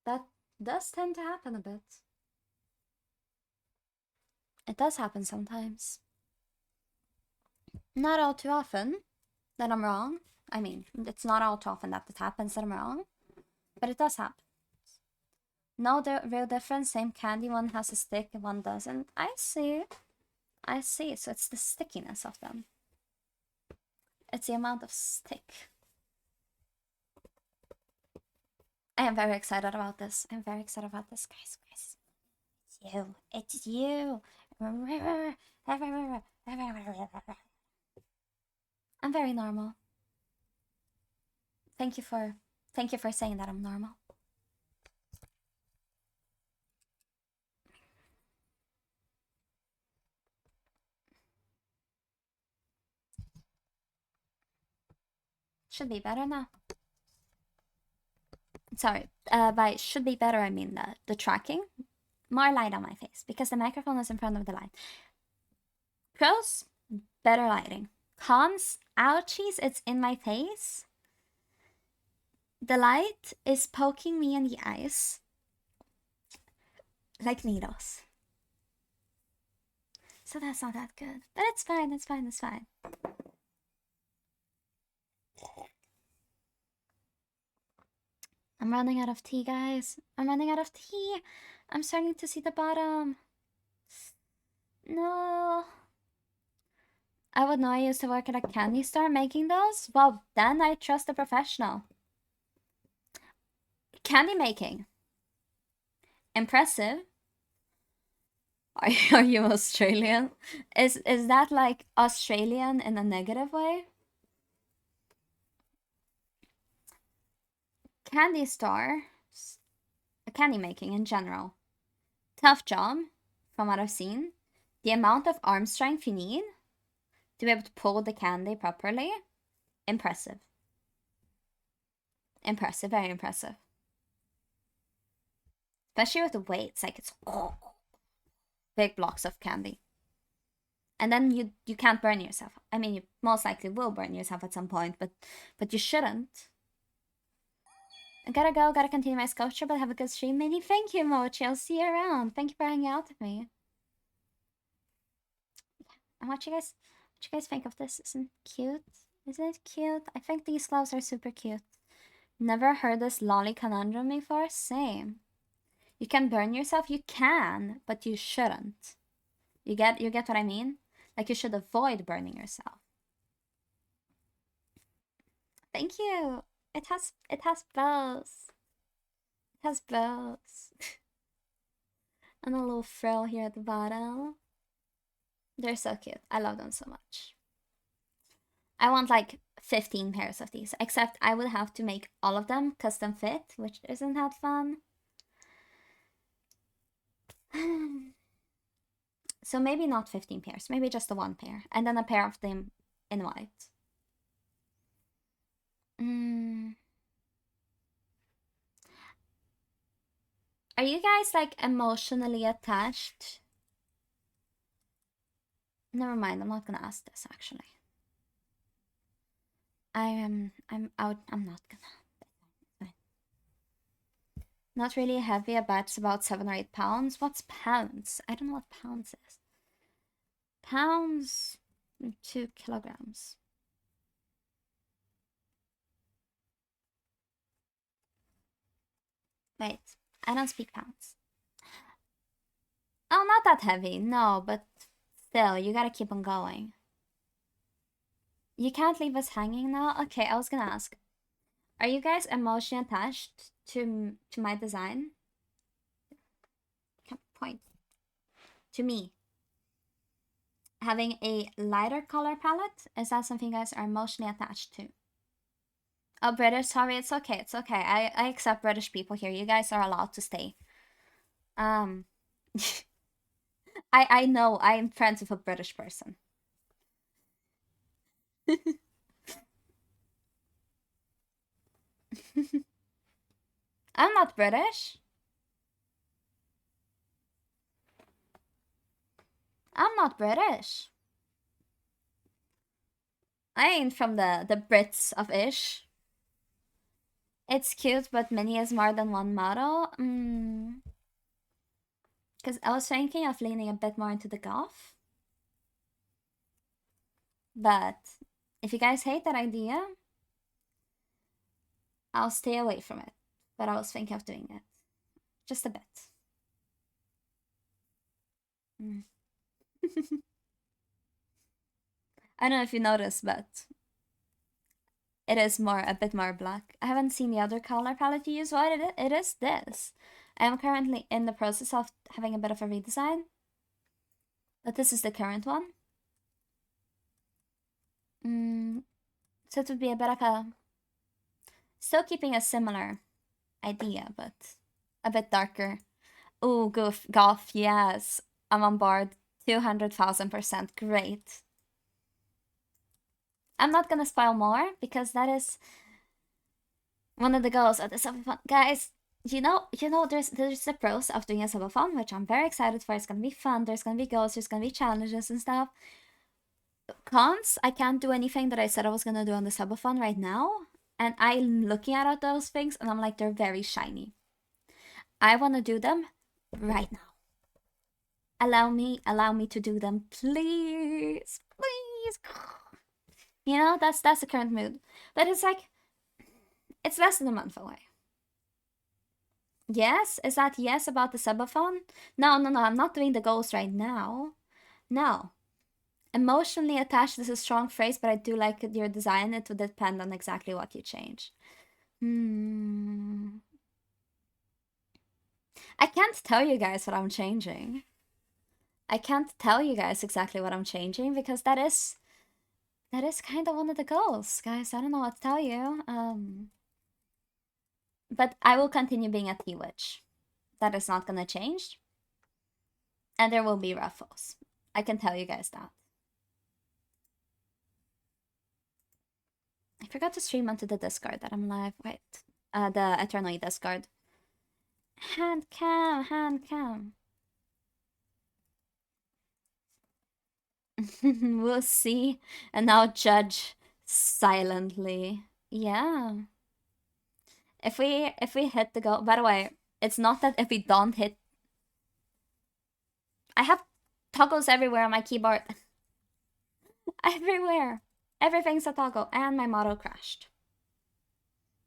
That does tend to happen a bit. It does happen sometimes. Not all too often that I'm wrong. I mean, it's not all too often that it happens that I'm wrong, but it does happen. No real difference, same candy, one has a stick and one doesn't. I see. So it's the stickiness of them. It's the amount of stick. I am very excited about this. I'm very excited about this, guys. It's you. I'm very normal. Thank you for saying that I'm normal. Should be better now. Sorry, by should be better I mean the tracking. More light on my face because the microphone is in front of the light. Pros, better lighting. Cons, ouchies, it's in my face. The light is poking me in the eyes like needles. So that's not that good. But it's fine, it's fine. I'm running out of tea, guys. I'm running out of tea. I'm starting to see the bottom. No. I would know. I used to work at a candy store making those. Well, then I trust a professional. Candy making. Impressive. Are you Australian? Is that like Australian in a negative way? Candy store, candy making in general. Tough job, from what I've seen. The amount of arm strength you need to be able to pull the candy properly, impressive. Impressive, very impressive. Especially with the weights, like it's big blocks of candy. And then you can't burn yourself. I mean, you most likely will burn yourself at some point, but you shouldn't. I gotta go, gotta continue my sculpture, but have a good stream, Minnie. Thank you, Mochi. I'll see you around. Thank you for hanging out with me. And what you guys think of this? Isn't it cute? Isn't it cute? I think these gloves are super cute. Never heard this lolly conundrum before? Same. You can burn yourself? You can, but you shouldn't. You get what I mean? Like, you should avoid burning yourself. Thank you. It has bows. It has bows. And a little frill here at the bottom. They're so cute. I love them so much. I want like 15 pairs of these, except I would have to make all of them custom fit, which isn't that fun. So maybe not 15 pairs, maybe just the one pair, and then a pair of them in white. Are you guys like emotionally attached? Never mind, I'm not gonna ask this actually. I'm out. I'm not gonna. Not really heavy. I bet it's about 7 or 8 pounds. What's pounds? I don't know what pounds is. Pounds, 2 kilograms. Wait, I don't speak pounds. Oh, not that heavy. No, but still, you gotta keep on going. You can't leave us hanging now? Okay, I was gonna ask. Are you guys emotionally attached to my design? Can't point. To me. having a lighter color palette? Is that something you guys are emotionally attached to? Oh, British, sorry, it's okay, it's okay. I accept British people here. You guys are allowed to stay. I know, I'm friends with a British person. I'm not British. I'm not British. I ain't from the Brits of ish. It's cute, but Minnie is more than one model. Because I was thinking of leaning a bit more into the goth. But if you guys hate that idea, I'll stay away from it. But I was thinking of doing it. Just a bit. I don't know if you noticed, but it is a bit more black. I haven't seen the other color palette you use. What it is this. I am currently in the process of having a bit of a redesign. But this is the current one. So it would be a bit of a... Still keeping a similar idea, but a bit darker. Ooh, goth, yes. I'm on board. 200,000%. Great. I'm not gonna spoil more because that is one of the goals of the subathon. Guys, you know, there's the pros of doing a subathon, which I'm very excited for. It's gonna be fun. There's gonna be goals. There's gonna be challenges and stuff. Cons, I can't do anything that I said I was gonna do on the subathon right now. And I'm looking at those things and I'm like, they're very shiny. I want to do them right now. Allow me to do them, please, please. You know, that's the current mood. But it's like, it's less than a month away. Yes? Is that yes about the subathon? No, I'm not doing the goals right now. No. Emotionally attached is a strong phrase, but I do like your design. It would depend on exactly what you change. I can't tell you guys what I'm changing. I can't tell you guys exactly what I'm changing because that is kind of one of the goals, guys. I don't know what to tell you. But I will continue being a T-Witch. That is not gonna change. And there will be ruffles. I can tell you guys that. I forgot to stream onto the Discord that I'm live. Wait. The Eternally Discord. Handcam. We'll see. And now judge silently. Yeah. If we hit the goal, by the way, it's not that if we don't hit. I have toggles everywhere on my keyboard. Everywhere. Everything's a toggle, and my model crashed.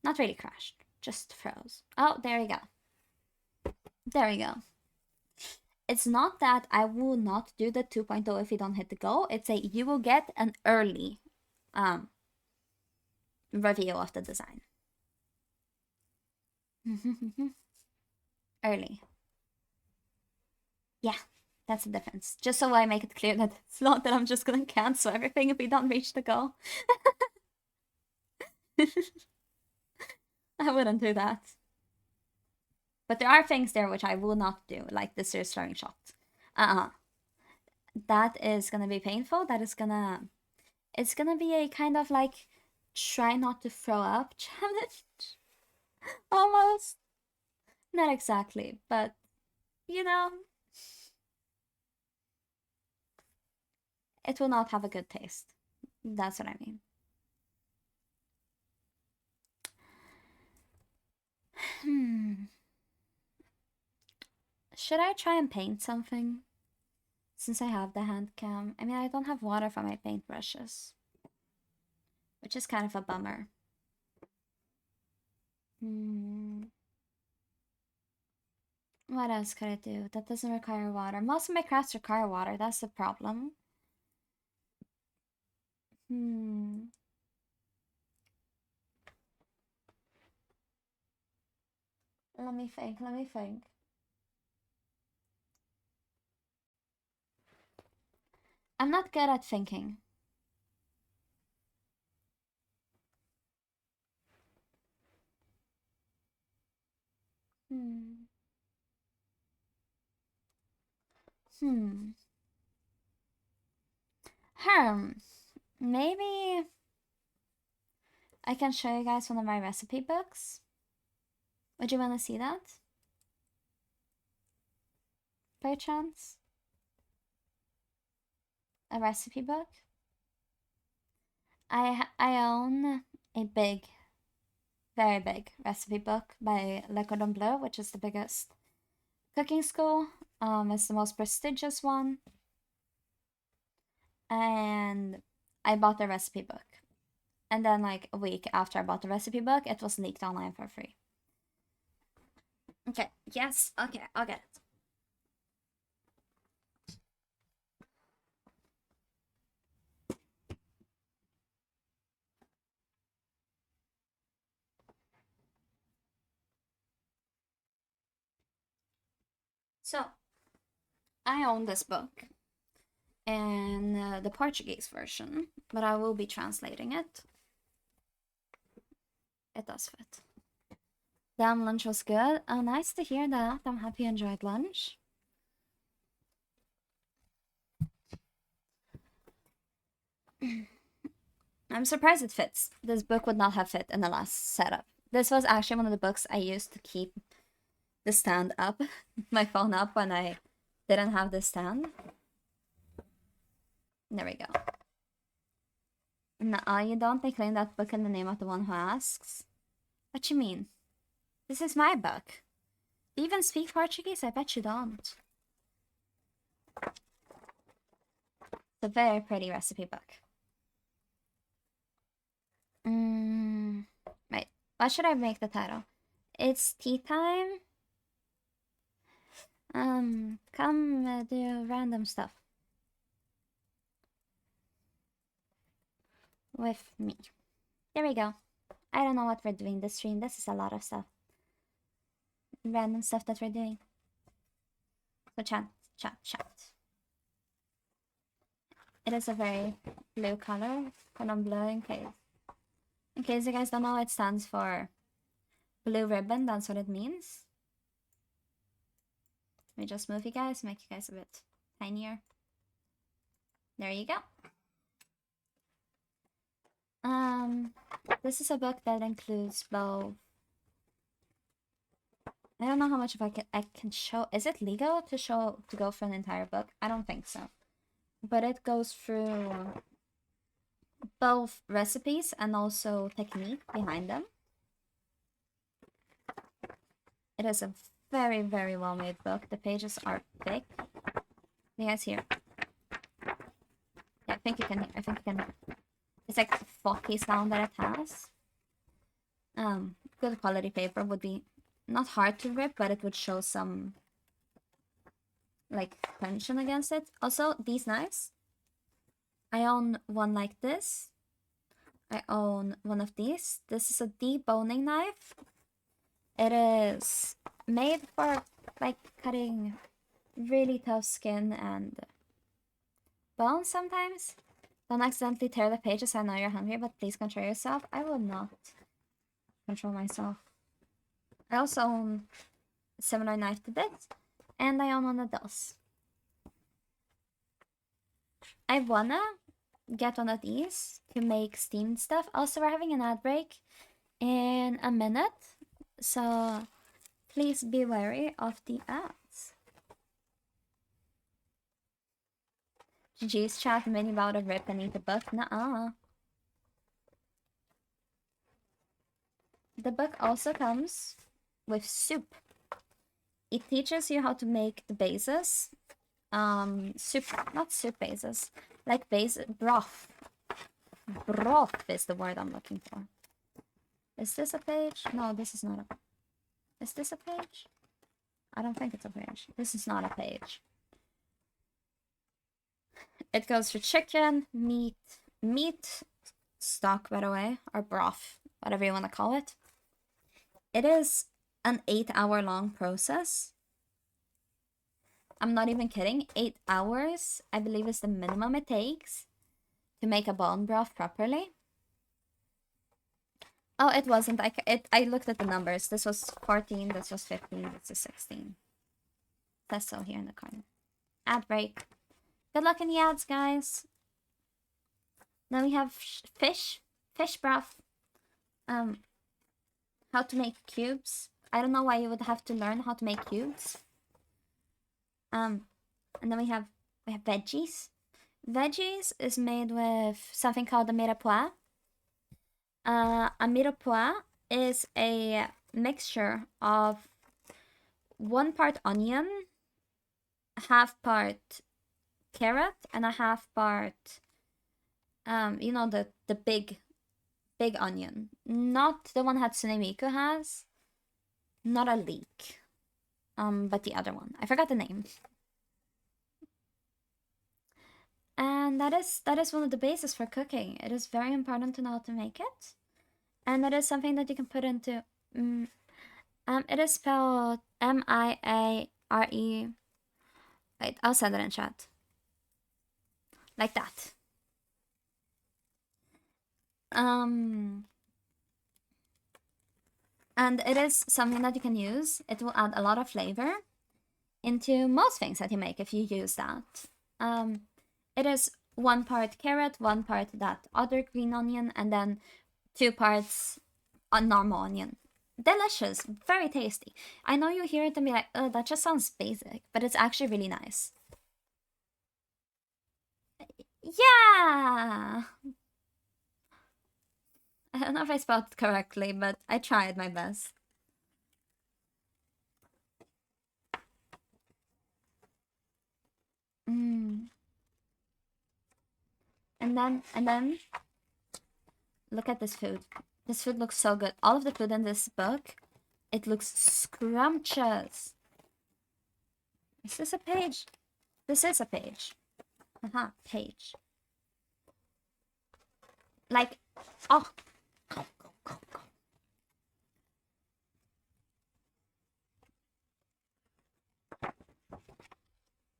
Not really crashed, just froze. Oh, there we go. There we go. It's not that I will not do the 2.0 if you don't hit the goal. It's a you will get an early review of the design. Early. Yeah, that's the difference. Just so I make it clear that it's not that I'm just gonna cancel everything if we don't reach the goal. I wouldn't do that. But there are things there which I will not do, like the serious throwing shot. That is gonna be painful. That is gonna... It's gonna be a kind of like try not to throw up challenge. Almost. Not exactly, but you know, it will not have a good taste. That's what I mean. Should I try and paint something? Since I have the hand cam. I mean, I don't have water for my paintbrushes. Which is kind of a bummer. What else could I do that doesn't require water? Most of my crafts require water. That's the problem. Let me think. I'm not good at thinking. Maybe I can show you guys one of my recipe books. Would you want to see that? By chance? A recipe book? I own a big, very big recipe book by Le Cordon Bleu, which is the biggest cooking school. It's the most prestigious one. And I bought the recipe book. And then like a week after I bought the recipe book, it was leaked online for free. Okay, yes, okay, I'll get it. So, I own this book and the Portuguese version, but I will be translating it. It does fit. Damn, lunch was good. Oh, nice to hear that. I'm happy you enjoyed lunch. I'm surprised it fits. This book would not have fit in the last setup. This was actually one of the books I used to keep the stand up, my phone up when I didn't have the stand. There we go. Nuh-uh, you don't decline that book in the name of the one who asks. What you mean? This is my book. Do you even speak Portuguese? I bet you don't. It's a very pretty recipe book. Right. What should I make the title? It's tea time. Come do random stuff with me. There we go. I don't know what we're doing this stream. This is a lot of stuff. Random stuff that we're doing. So chat. It is a very blue color. Cordon bleu in case. In case you guys don't know, it stands for blue ribbon. That's what it means. Let me just move you guys, make you guys a bit tinier. There you go. This is a book that includes both. I don't know how much of I can show. Is it legal to go for an entire book? I don't think so. But it goes through both recipes and also technique behind them. It is a very, very well made book. The pages are thick. You guys hear? Yeah, I think you can hear. It's like the floppy sound that it has. Good quality paper would be not hard to rip, but it would show some like tension against it. Also, these knives. I own one like this. I own one of these. This is a deboning knife. It is made for like cutting really tough skin and bones sometimes. Don't accidentally tear the pages. I know you're hungry, but please control yourself. I will not control myself. I also own a similar knife to this, and I own one of those. I wanna get one of these to make steamed stuff. Also, we're having an ad break in a minute, so please be wary of the ads. GG's chat, many about a rip and eat the book. Nuh-uh. The book also comes with soup. It teaches you how to make the bases. Soup, not soup bases, like broth. Broth is the word I'm looking for. Is this a page? No, this is not a. Is this a page? I don't think it's a page. This is not a page. It goes for chicken, meat stock, by the way, or broth, whatever you want to call it. It is an 8-hour long process. I'm not even kidding. 8 hours, I believe, is the minimum it takes to make a bone broth properly. Oh, it wasn't. I looked at the numbers. This was 14, this was 15, this is 16. That's still here in the corner. Ad break. Good luck in the ads, guys. Then we have fish broth. How to make cubes. I don't know why you would have to learn how to make cubes. And then we have veggies. Veggies is made with something called a mirepoix. A mirepoix is a mixture of 1 part onion, half part carrot, and a half part, you know, the big onion. Not the one Hatsune Miku has. Not a leek. But the other one. I forgot the name. And that is one of the bases for cooking. It is very important to know how to make it. And that is something that you can put into... it is spelled M-I-A-R-E... Wait, I'll send it in chat. Like that. And it is something that you can use. It will add a lot of flavor into most things that you make if you use that. It is 1 part carrot, 1 part that other green onion, and then 2 parts a normal onion. Delicious, very tasty. I know you hear it and be like, oh, that just sounds basic, but it's actually really nice. Yeah! I don't know if I spelled it correctly, but I tried my best. And then, look at this food. This food looks so good. All of the food in this book, it looks scrumptious. Is this a page? This is a page. Page. Like, oh. Go.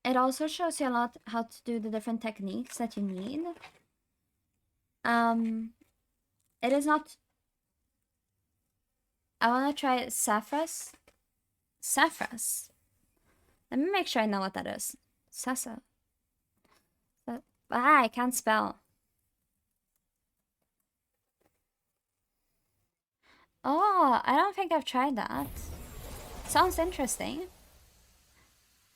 It also shows you a lot how to do the different techniques that you need. It is not... I want to try saffras. Saffras. Let me make sure I know what that is. Sasa. I can't spell. Oh, I don't think I've tried that. Sounds interesting.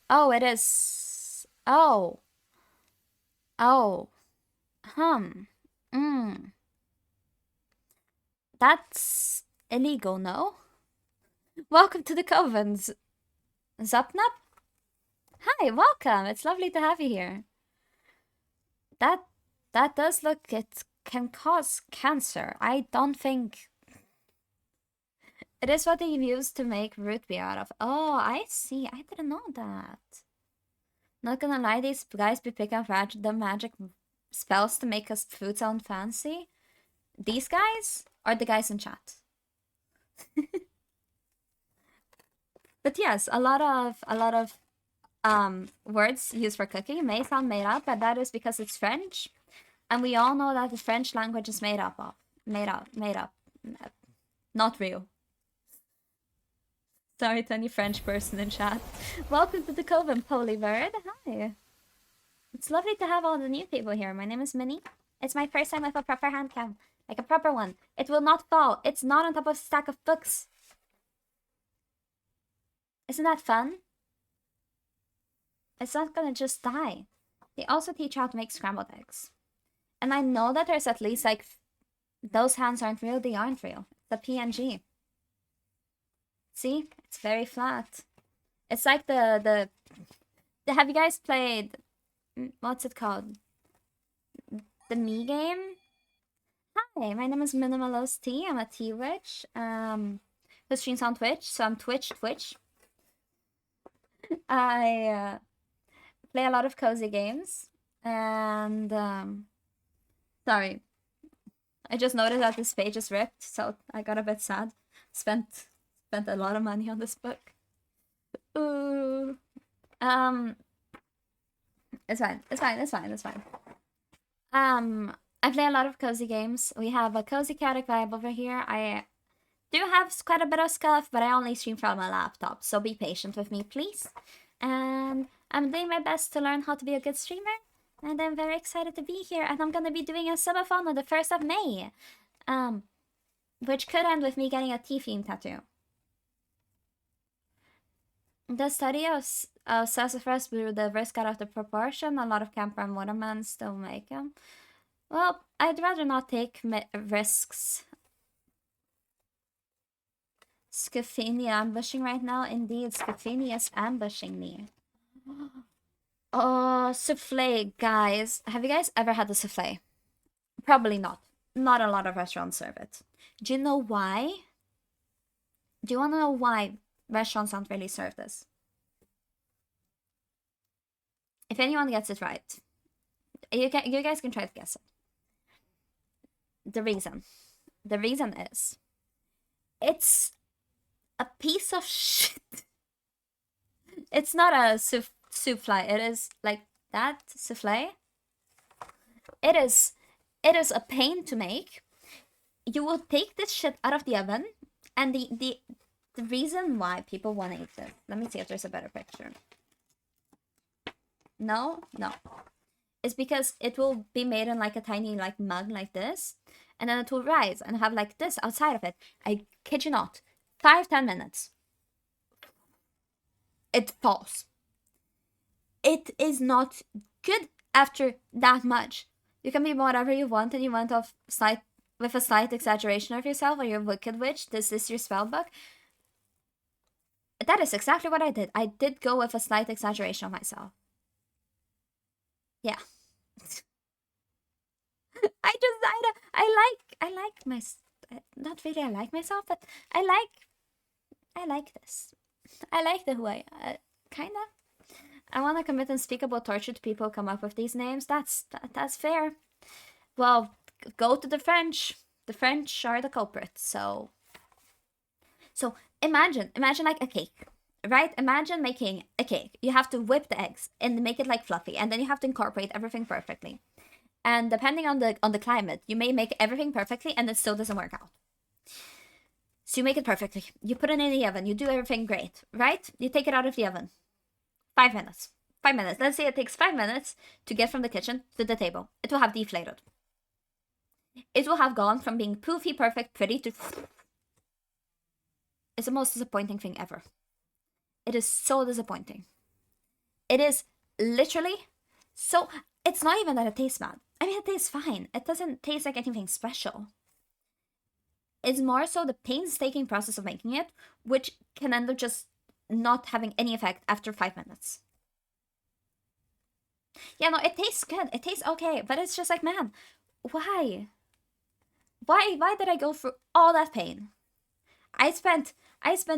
Oh, it is. Oh. That's illegal, no? Welcome to the Covens. Zapnap? Hi, welcome. It's lovely to have you here. That does look, it can cause cancer. I don't think... It is what they use to make root beer out of. Oh, I see. I didn't know that. Not gonna lie, these guys be picking up the magic spells to make us food sound fancy. These guys are the guys in chat. But yes, a lot of words used for cooking may sound made up, but that is because it's French, and we all know that the French language is made up, not real. Sorry to any French person in chat. Welcome to the Coven, Polybird. Hi. It's lovely to have all the new people here. My name is Minnie. It's my first time with a proper hand cam. Like a proper one. It will not fall. It's not on top of a stack of books. Isn't that fun? It's not gonna just die. They also teach how to make scrambled eggs. And I know that there's at least like... Those hands aren't real. They aren't real. It's a PNG. See? It's very flat. It's like the have you guys played... What's it called? The Me game? Hi, my name is Minimalist T. I'm a T-Witch. Who streams on Twitch. So I'm Twitch. I play a lot of cozy games. And... sorry. I just noticed that this page is ripped, so I got a bit sad. Spent a lot of money on this book. Ooh. It's fine. It's fine. It's fine. It's fine. I play a lot of cozy games. We have a cozy chaotic vibe over here. I do have quite a bit of stuff, but I only stream from my laptop, so be patient with me, please. And I'm doing my best to learn how to be a good streamer, and I'm very excited to be here. And I'm gonna be doing a subathon on the 1st of May, which could end with me getting a T-theme tattoo. The study of sassafras blew the risk out of the proportion. A lot of camper and watermen still make them. Well, I'd rather not take risks. Scafini ambushing right now. Indeed, Scafini is ambushing me. Oh, souffle, guys. Have you guys ever had the souffle? Probably not. Not a lot of restaurants serve it. Do you know why? Do you want to know why restaurants don't really serve this? If anyone gets it right, you guys can try to guess it. The reason is, it's a piece of shit. It's not a souffle. It is like that souffle. It is a pain to make. You will take this shit out of the oven, and the reason why people want to eat this. Let me see if there's a better picture. No. It's because it will be made in like a tiny like mug like this, and then it will rise and have like this outside of it. I kid you not. 5-10 minutes. It falls. It is not good after that much. You can be whatever you want, and you went off with a slight exaggeration of yourself, or you're a wicked witch. This is your spell book. That is exactly what I did. I did go with a slight exaggeration of myself. Yeah. I like my, not really I like myself, but I like this. I like the who I, kinda. I want to commit unspeakable torture to people who come up with these names. That's fair. Well, go to the French. The French are the culprits, so imagine like a cake. Right? Imagine making a cake. You have to whip the eggs and make it like fluffy, and then you have to incorporate everything perfectly. And depending on the climate, you may make everything perfectly and it still doesn't work out. So you make it perfectly. You put it in the oven. You do everything great, right? You take it out of the oven. 5 minutes. 5 minutes. Let's say it takes 5 minutes to get from the kitchen to the table. It will have deflated. It will have gone from being poofy, perfect, pretty to... It's the most disappointing thing ever. It is so disappointing. It is literally so... It's not even that it tastes bad. I mean, it tastes fine. It doesn't taste like anything special. It's more so the painstaking process of making it, which can end up just not having any effect after 5 minutes. Yeah, no, it tastes good. It tastes okay, but it's just like, man, why? Why did I go through all that pain? I spent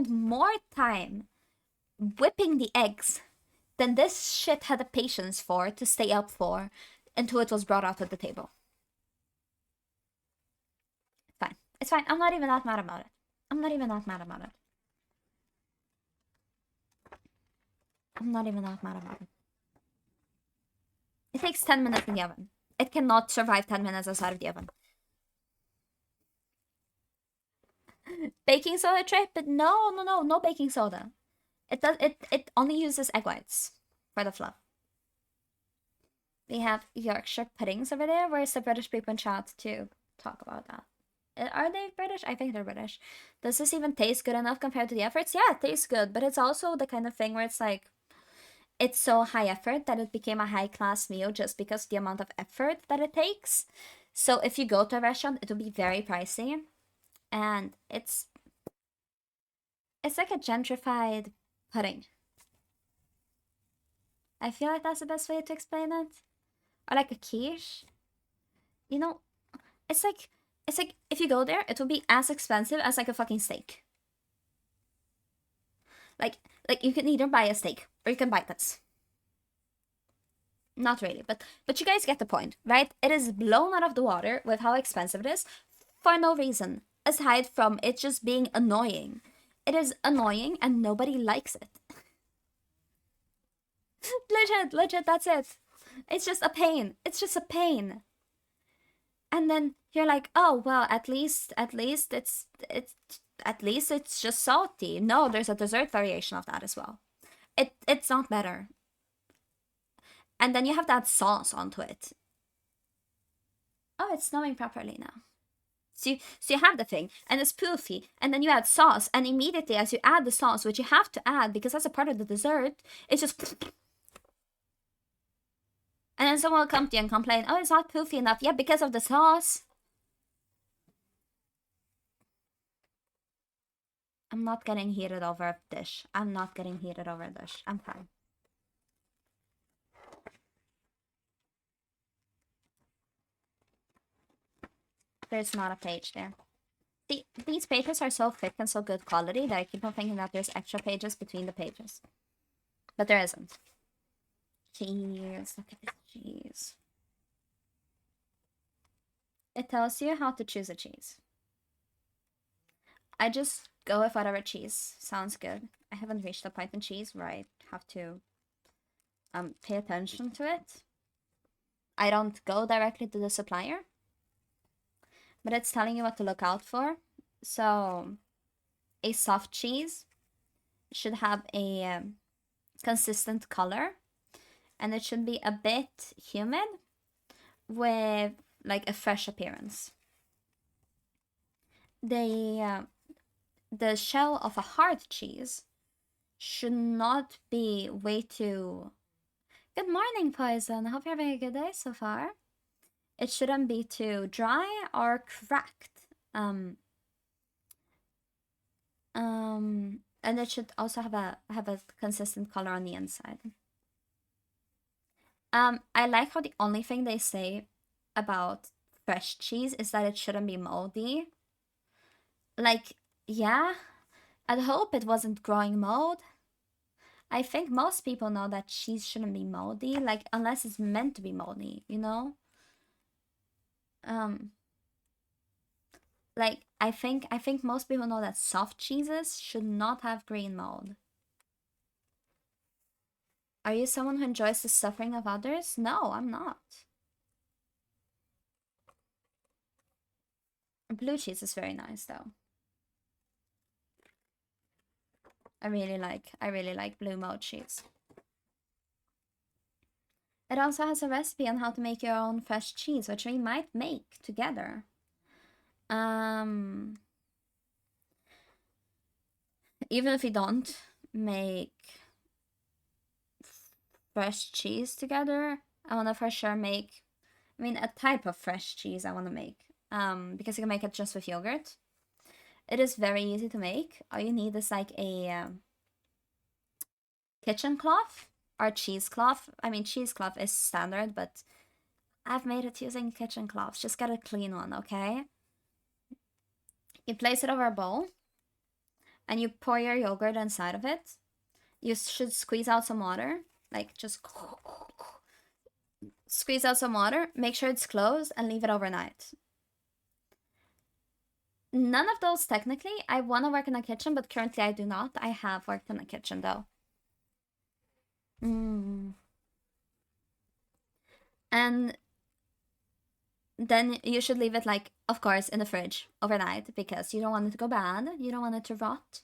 more time whipping the eggs than this shit had the patience for to stay up for until it was brought out at the table. Fine. It's fine. I'm not even that mad about it. I'm not even that mad about it. It takes 10 minutes in the oven. It cannot survive 10 minutes outside of the oven. Baking soda tray? But no baking soda. It only uses egg whites for the fluff. We have Yorkshire puddings over there. Where's the British people in chat to talk about that? Are they British? I think they're British. Does this even taste good enough compared to the efforts? Yeah, it tastes good, but it's also the kind of thing where it's like, it's so high effort that it became a high class meal just because of the amount of effort that it takes. So if you go to a restaurant, it'll be very pricey, and it's like a gentrified pudding. I feel like that's the best way to explain it. Or like a quiche. You know, it's like if you go there, it will be as expensive as like a fucking steak. Like you can either buy a steak or you can buy this. Not really, but you guys get the point, right? It is blown out of the water with how expensive it is for no reason, aside from it just being annoying. It is annoying and nobody likes it. Legit, that's it. It's just a pain. It's just a pain. And then you're like, oh well, at least it's just salty. No, there's a dessert variation of that as well. It's not better. And then you have to add sauce onto it. Oh, it's snowing properly now. So you have the thing, and it's poofy, and then you add sauce, and immediately as you add the sauce, which you have to add because that's a part of the dessert, it's just... And then someone will come to you and complain, oh, it's not poofy enough. Yeah, because of the sauce. I'm not getting heated over a dish. I'm not getting heated over a dish. I'm fine. There's not a page there. These pages are so thick and so good quality that I keep on thinking that there's extra pages between the pages. But there isn't. Cheese. Look at this cheese. It tells you how to choose a cheese. I just go with whatever cheese sounds good. I haven't reached the point in cheese where I have to pay attention to it. I don't go directly to the supplier, but it's telling you what to look out for. So a soft cheese should have a consistent color, and it should be a bit humid with like a fresh appearance. The shell of a hard cheese should not be way too... Good morning, Poison. Hope you're having a good day so far. It shouldn't be too dry or cracked. And it should also have a consistent color on the inside. I like how the only thing they say about fresh cheese is that it shouldn't be moldy. Like, yeah, I'd hope it wasn't growing mold. I think most people know that cheese shouldn't be moldy, like, unless it's meant to be moldy, you know? Like, I think most people know that soft cheeses should not have green mold. Are you someone who enjoys the suffering of others? No, I'm not. Blue cheese is very nice, though. I really like blue mold cheese. It also has a recipe on how to make your own fresh cheese, which we might make together. Even if we don't make fresh cheese together, I want to for sure make, a type of fresh cheese I want to make. Because you can make it just with yogurt. It is very easy to make. All you need is like a kitchen cloth or cheesecloth. Cheesecloth is standard, but I've made it using kitchen cloths. Just get a clean one, okay? You place it over a bowl and you pour your yogurt inside of it. You should squeeze out some water, like just squeeze out some water, make sure it's closed, and leave it overnight. None of those technically. I want to work in a kitchen, but currently I do not. I have worked in a kitchen though. And then you should leave it, like, of course, in the fridge overnight because you don't want it to go bad. You don't want it to rot.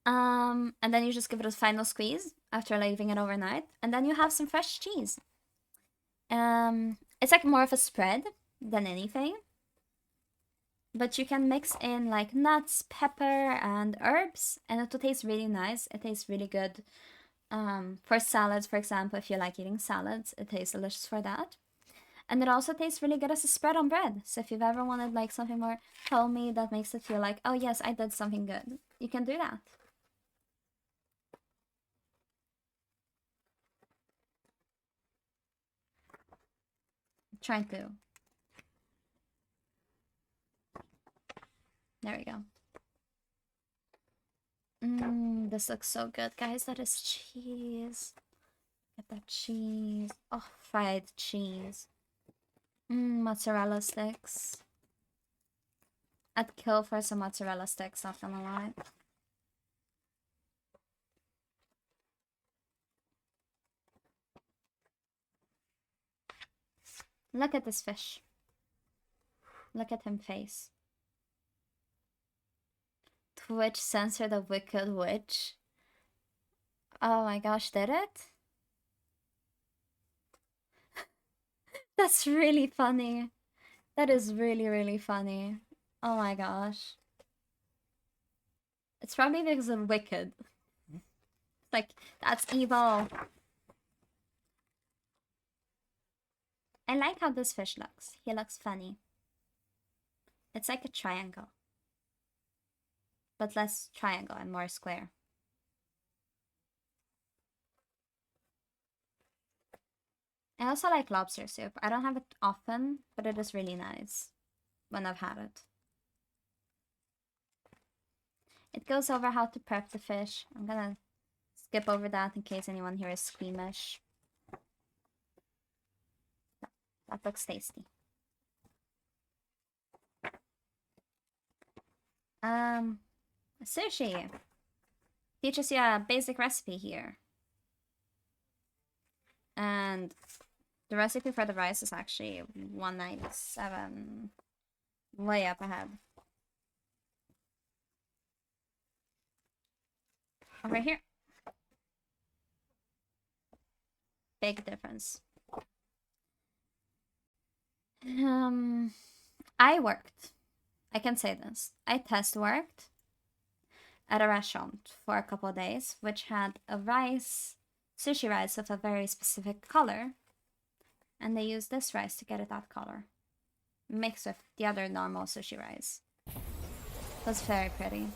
And then you just give it a final squeeze after leaving it overnight, and then you have some fresh cheese. It's like more of a spread than anything. But you can mix in like nuts, pepper, and herbs, and it will taste really nice. It tastes really good. For salads, for example, if you like eating salads, it tastes delicious for that. And it also tastes really good as a spread on bread. So if you've ever wanted like something more homey that makes it feel like, oh yes, I did something good, you can do that. I'm trying to. There we go. This looks so good, guys. That is cheese. Get that cheese. Oh, fried cheese. Mozzarella sticks. I'd kill for some mozzarella sticks, not gonna lie. Look at this fish. Look at him face. Twitch censored the wicked witch. Oh my gosh, did it? That's really funny. That is really, really funny. Oh my gosh. It's probably because of wicked. Like, that's evil. I like how this fish looks. He looks funny. It's like a triangle. But less triangle and more square. I also like lobster soup. I don't have it often, but it is really nice when I've had it. It goes over how to prep the fish. I'm gonna skip over that in case anyone here is squeamish. That looks tasty. Sushi teaches you a basic recipe here. And the recipe for the rice is actually 197. Way up ahead. Over here. Big difference. I worked. I can say this. I test worked at a restaurant for a couple of days, which had a rice, sushi rice of a very specific color. And they used this rice to get it that color. Mixed with the other normal sushi rice. It was very pretty.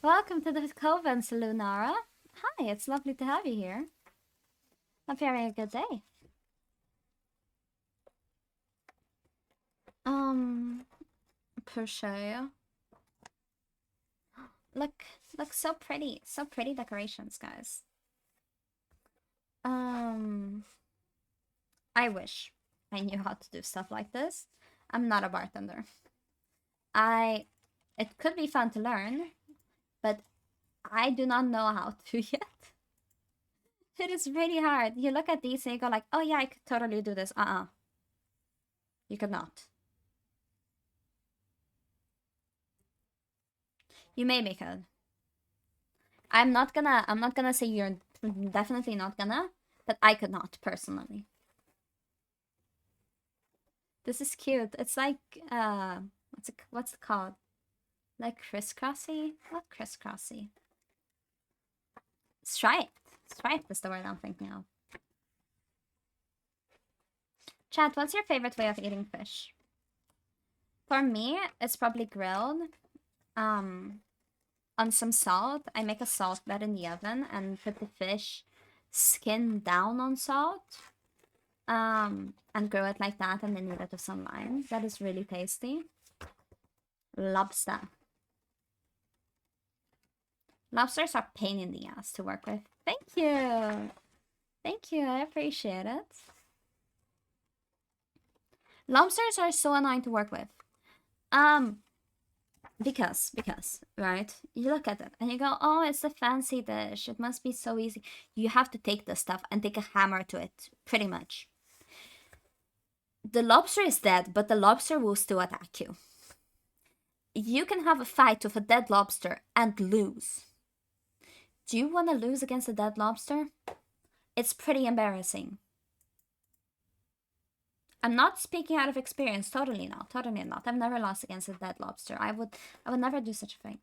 Welcome to the Coven, Lunara. Hi, it's lovely to have you here. Hope you're having a good day. Per se. Look, so pretty. So pretty decorations, guys. I wish I knew how to do stuff like this. I'm not a bartender. It could be fun to learn, but I do not know how to yet. It is really hard. You look at these and you go like, oh yeah, I could totally do this. You could not. You maybe could. I'm not gonna say you're definitely not gonna, but I could not personally. This is cute. It's like what's it called? Like crisscrossy? Not crisscrossy. Striped. Striped is the word I'm thinking of. Chat, what's your favorite way of eating fish? For me, it's probably grilled. On some salt. I make a salt bed in the oven and put the fish skin down on salt. And grill it like that and then eat it with some lime. That is really tasty. Lobster. Lobsters are a pain in the ass to work with. Thank you. Thank you. I appreciate it. Lobsters are so annoying to work with. Because, right? You look at it and you go, oh, it's a fancy dish. It must be so easy. You have to take the stuff and take a hammer to it, pretty much. The lobster is dead, but the lobster will still attack you. You can have a fight with a dead lobster and lose. Do you want to lose against a dead lobster? It's pretty embarrassing. I'm not speaking out of experience. Totally not. Totally not. I've never lost against a dead lobster. I would never do such a thing.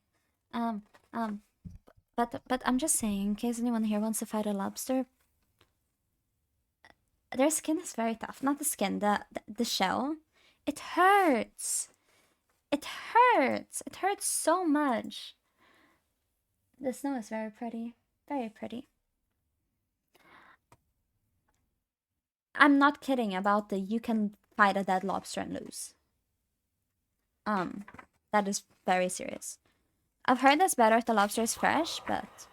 But I'm just saying, in case anyone here wants to fight a lobster, their skin is very tough. Not the skin, the shell. It hurts. It hurts. It hurts so much. The snow is very pretty. Very pretty. I'm not kidding about the you can fight a dead lobster and lose. That is very serious. I've heard that's better if the lobster is fresh, but...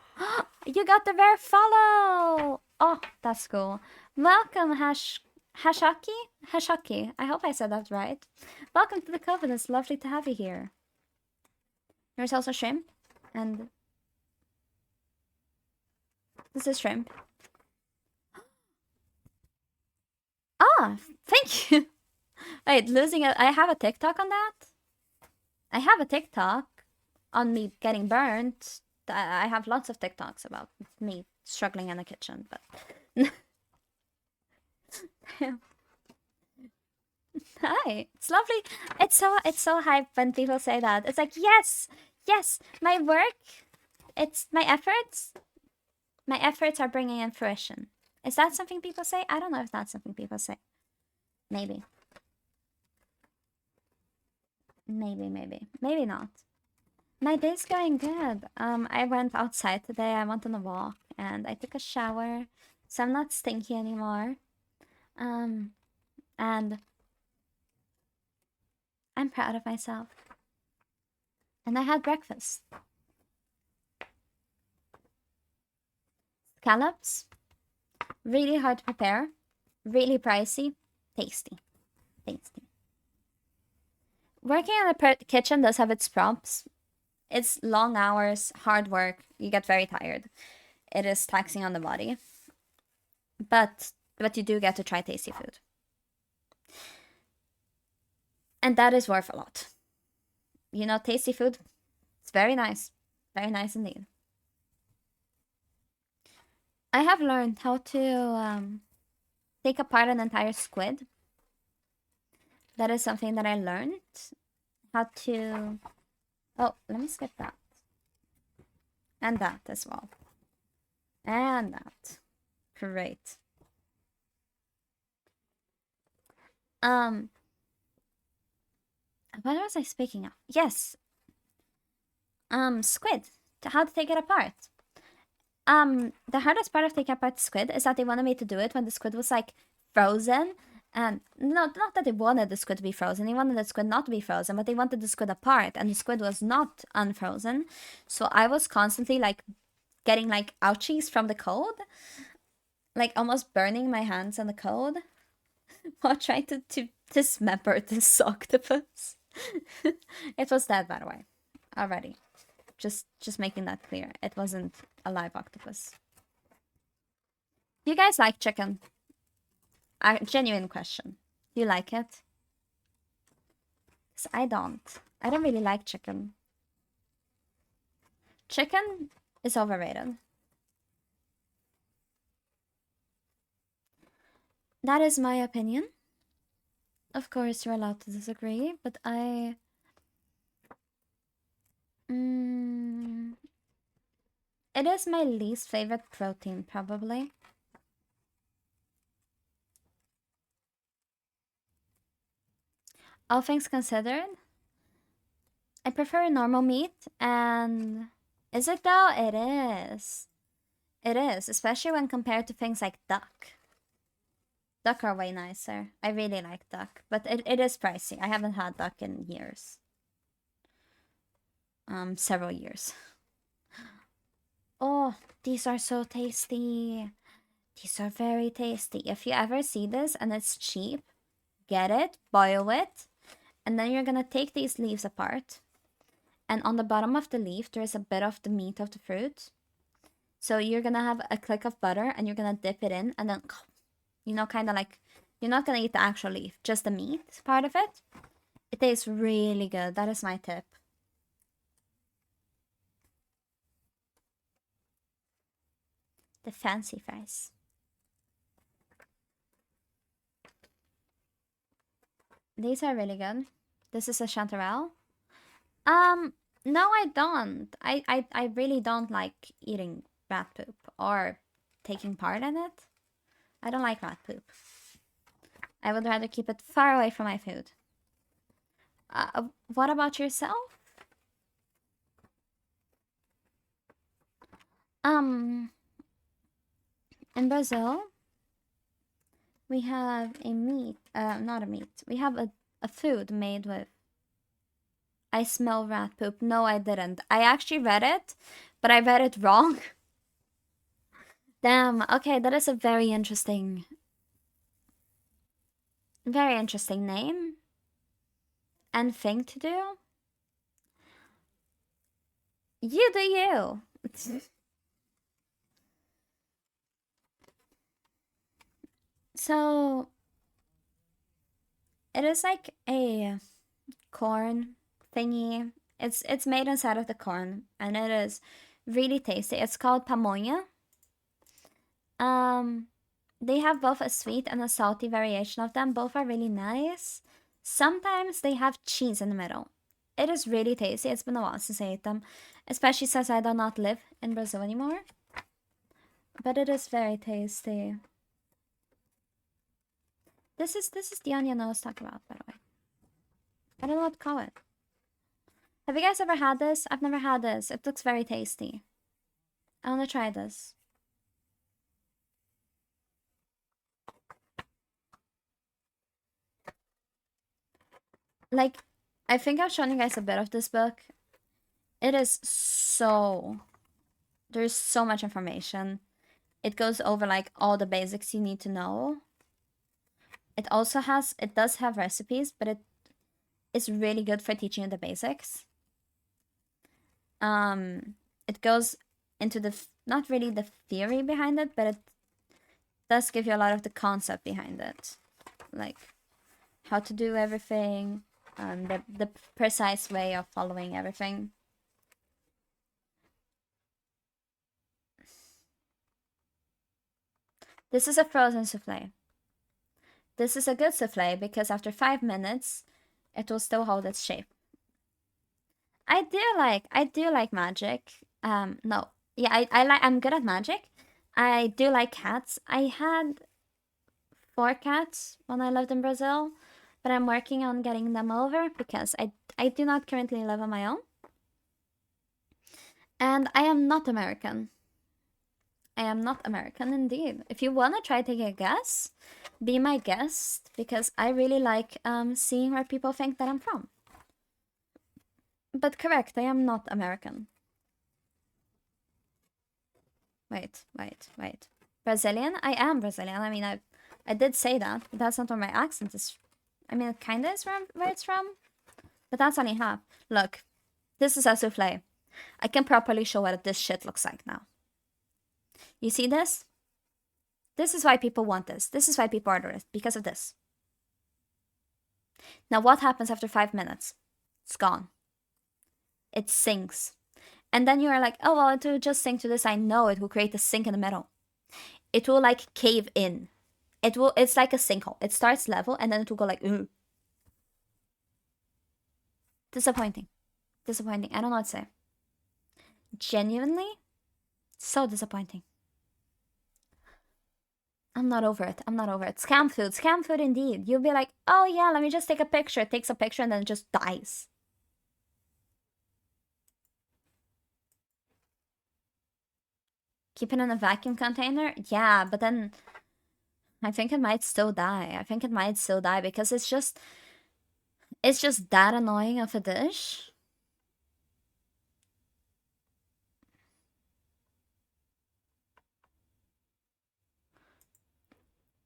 You got the rare follow! Oh, that's cool. Welcome, Hashaki? Hashaki. I hope I said that right. Welcome to the Coven. It's lovely to have you here. There's also shrimp. And... this is shrimp. Ah, thank you. Wait, losing it. I have a TikTok on that? I have a TikTok on me getting burnt. I have lots of TikToks about me struggling in the kitchen, but hi, it's lovely. It's so hype when people say that. It's like yes, yes, my work, it's my efforts. My efforts are bringing in fruition. Is that something people say? I don't know if that's something people say. Maybe. Maybe not. My day's going good. I went outside today. I went on a walk and I took a shower, so I'm not stinky anymore. And I'm proud of myself. And I had breakfast. Scallops. Really hard to prepare. Really pricey. Tasty. Tasty. Working in the kitchen does have its props. It's long hours, hard work. You get very tired. It is taxing on the body. But you do get to try tasty food. And that is worth a lot. You know, tasty food, it's very nice. Very nice indeed. I have learned how to take apart an entire squid. That is something that I learned. How to... Oh, let me skip that. And that as well. And that. Great. What was I speaking of? Yes. Squid. How to take it apart. The hardest part of taking apart squid is that they wanted me to do it when the squid was like frozen. And not that they wanted the squid to be frozen, they wanted the squid not to be frozen, but they wanted the squid apart, and the squid was not unfrozen. So I was constantly like getting like ouchies from the cold, like almost burning my hands on the cold while trying to dismember this octopus. It was dead, by the way, already. Just making that clear. It wasn't a live octopus. Do you guys like chicken? A genuine question. Do you like it? Because I don't. I don't really like chicken. Chicken is overrated. That is my opinion. Of course, you're allowed to disagree, but I... It is my least favorite protein, probably. All things considered, I prefer normal meat, and... Is it though? It is. It is, especially when compared to things like duck. Duck are way nicer. I really like duck, but it is pricey. I haven't had duck in years. Several years. Oh, these are so tasty. These are very tasty. If you ever see this and it's cheap, get it, boil it, and then you're gonna take these leaves apart. And on the bottom of the leaf, there is a bit of the meat of the fruit. So you're gonna have a click of butter and you're gonna dip it in and then, you know, kind of like, you're not gonna eat the actual leaf, just the meat part of it. It tastes really good. That is my tip. The fancy fries. These are really good. This is a chanterelle. No, I don't. I really don't like eating rat poop or taking part in it. I don't like rat poop. I would rather keep it far away from my food. What about yourself? In Brazil, we have a meat, not a meat. We have a food made with... I smell rat poop. No, I didn't. I actually read it, but I read it wrong. Damn, okay, that is a very interesting name and thing to do. You do you. So, It is like a corn thingy. It's made inside of the corn, and it is really tasty. It's called pamonha. They have both a sweet and a salty variation of them. Both are really nice. Sometimes they have cheese in the middle. It is really tasty. It's been a while since I ate them, especially since I do not live in Brazil anymore. But it is very tasty. This is the onion I was talking about, by the way. I don't know what to call it. Have you guys ever had this? I've never had this. It looks very tasty. I want to try this. Like, I think I've shown you guys a bit of this book. It is so... There's so much information. It goes over, like, all the basics you need to know. It also has... It does have recipes, but it is really good for teaching you the basics. It goes into the... Not really the theory behind it, but it does give you a lot of the concept behind it. Like, how to do everything... the precise way of following everything. This is a frozen souffle. This is a good souffle because after 5 minutes, it will still hold its shape. I do like magic. No. Yeah, I'm good at magic. I do like cats. I had 4 cats when I lived in Brazil. But I'm working on getting them over because I do not currently live on my own. And I am not American. I am not American indeed. If you want to try taking a guess, be my guest because I really like seeing where people think that I'm from. But correct, I am not American. Wait. Brazilian? I am Brazilian. I mean, I did say that, but that's not where my accent is. I mean, it kind of is where it's from, but that's only half. Look, this is a souffle. I can properly show what this shit looks like now. You see this? This is why people want this. This is why people order it, because of this. Now, what happens after 5 minutes? It's gone. It sinks. And then you're like, oh, well, it will just sink to this. I know it will create a sink in the middle. It will, like, cave in. It's like a sinkhole. It starts level, and then it will go like, ooh. Disappointing. Disappointing. I don't know what to say. Genuinely, so disappointing. I'm not over it. I'm not over it. Scam food. Scam food indeed. You'll be like, oh yeah, let me just take a picture. It takes a picture and then it just dies. Keep it in a vacuum container? Yeah, but then I think it might still die. I think it might still die because it's just that annoying of a dish.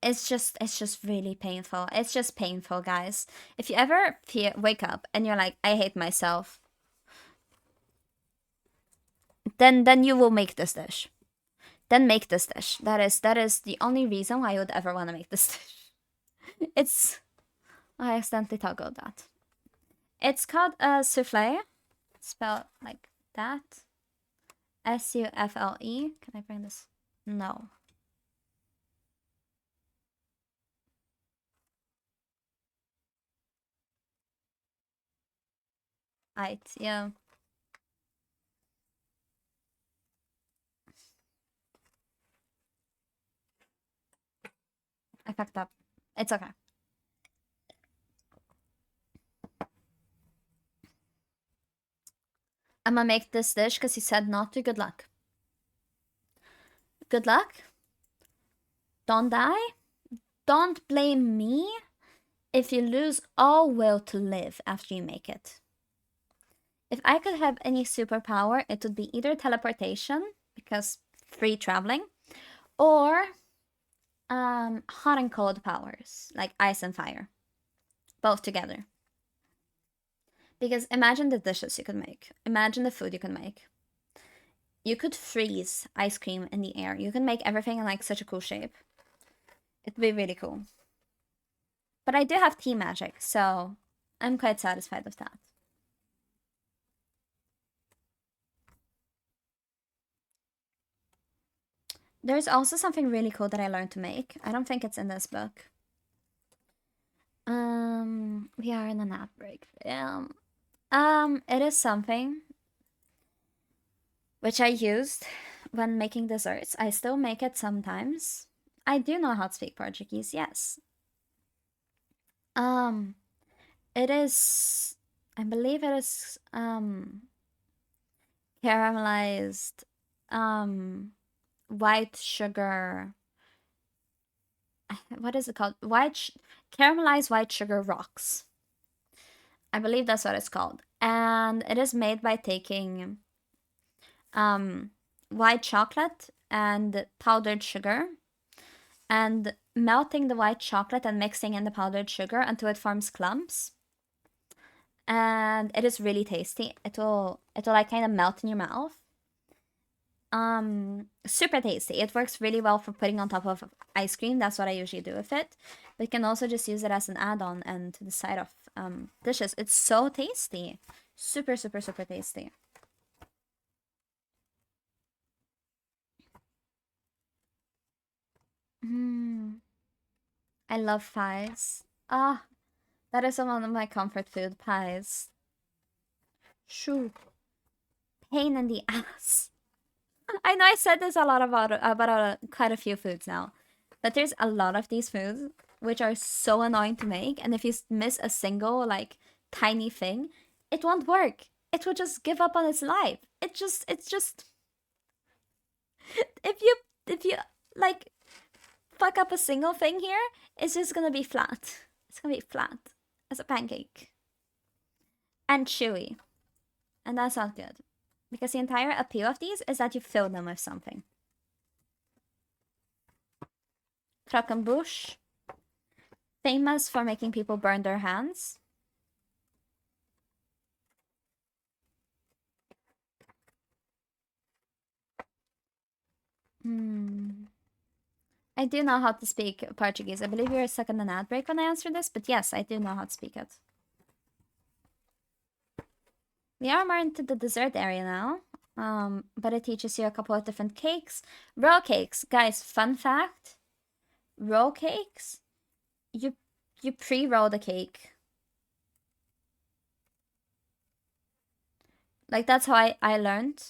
It's just really painful. It's just painful, guys. If you ever wake up and you're like, I hate myself, then you will make this dish. Then make this dish. That is the only reason why I would ever want to make this dish. It's... I accidentally toggled that. It's called a souffle. Spelled like that. S-U-F-L-E. Can I bring this? No. Yeah. I fucked up. It's okay. I'm gonna make this dish because he said not to. Good luck. Good luck. Don't die. Don't blame me if you lose all will to live after you make it. If I could have any superpower, it would be either teleportation, because free traveling, or hot and cold powers, like ice and fire. Both together. Because imagine the dishes you could make. Imagine the food you could make. You could freeze ice cream in the air. You can make everything in like such a cool shape. It'd be really cool. But I do have tea magic, so I'm quite satisfied with that. There's also something really cool that I learned to make. I don't think it's in this book. We are in an outbreak. It is something which I used when making desserts. I still make it sometimes. I do know how to speak Portuguese, yes. It is, I believe it is, caramelized, white sugar. What is it called? Caramelized white sugar rocks. I believe that's what it's called. And it is made by taking white chocolate and powdered sugar and melting the white chocolate and mixing in the powdered sugar until it forms clumps. And it is really tasty. It'll like kind of melt in your mouth. Super tasty. It works really well for putting on top of ice cream. That's what I usually do with it. But you can also just use it as an add-on and to the side of dishes. It's so tasty. Super, super, super tasty. I love pies. Ah, that is one of my comfort food, pies. Shoo. Pain in the ass. I know I said this a lot about quite a few foods now, but there's a lot of these foods which are so annoying to make, and if you miss a single like tiny thing, it won't work. It will just give up on its life. It's just if you like fuck up a single thing here, it's just gonna be flat. It's gonna be flat as a pancake and chewy, and that's not good. Because the entire appeal of these is that you fill them with something. Croquembouche. Famous for making people burn their hands. I do know how to speak Portuguese. I believe you were stuck in an ad break when I answered this, but yes, I do know how to speak it. We are more into the dessert area now, but it teaches you a couple of different cakes. Roll cakes. Guys, fun fact. Roll cakes, you pre-roll the cake. Like, that's how I learned.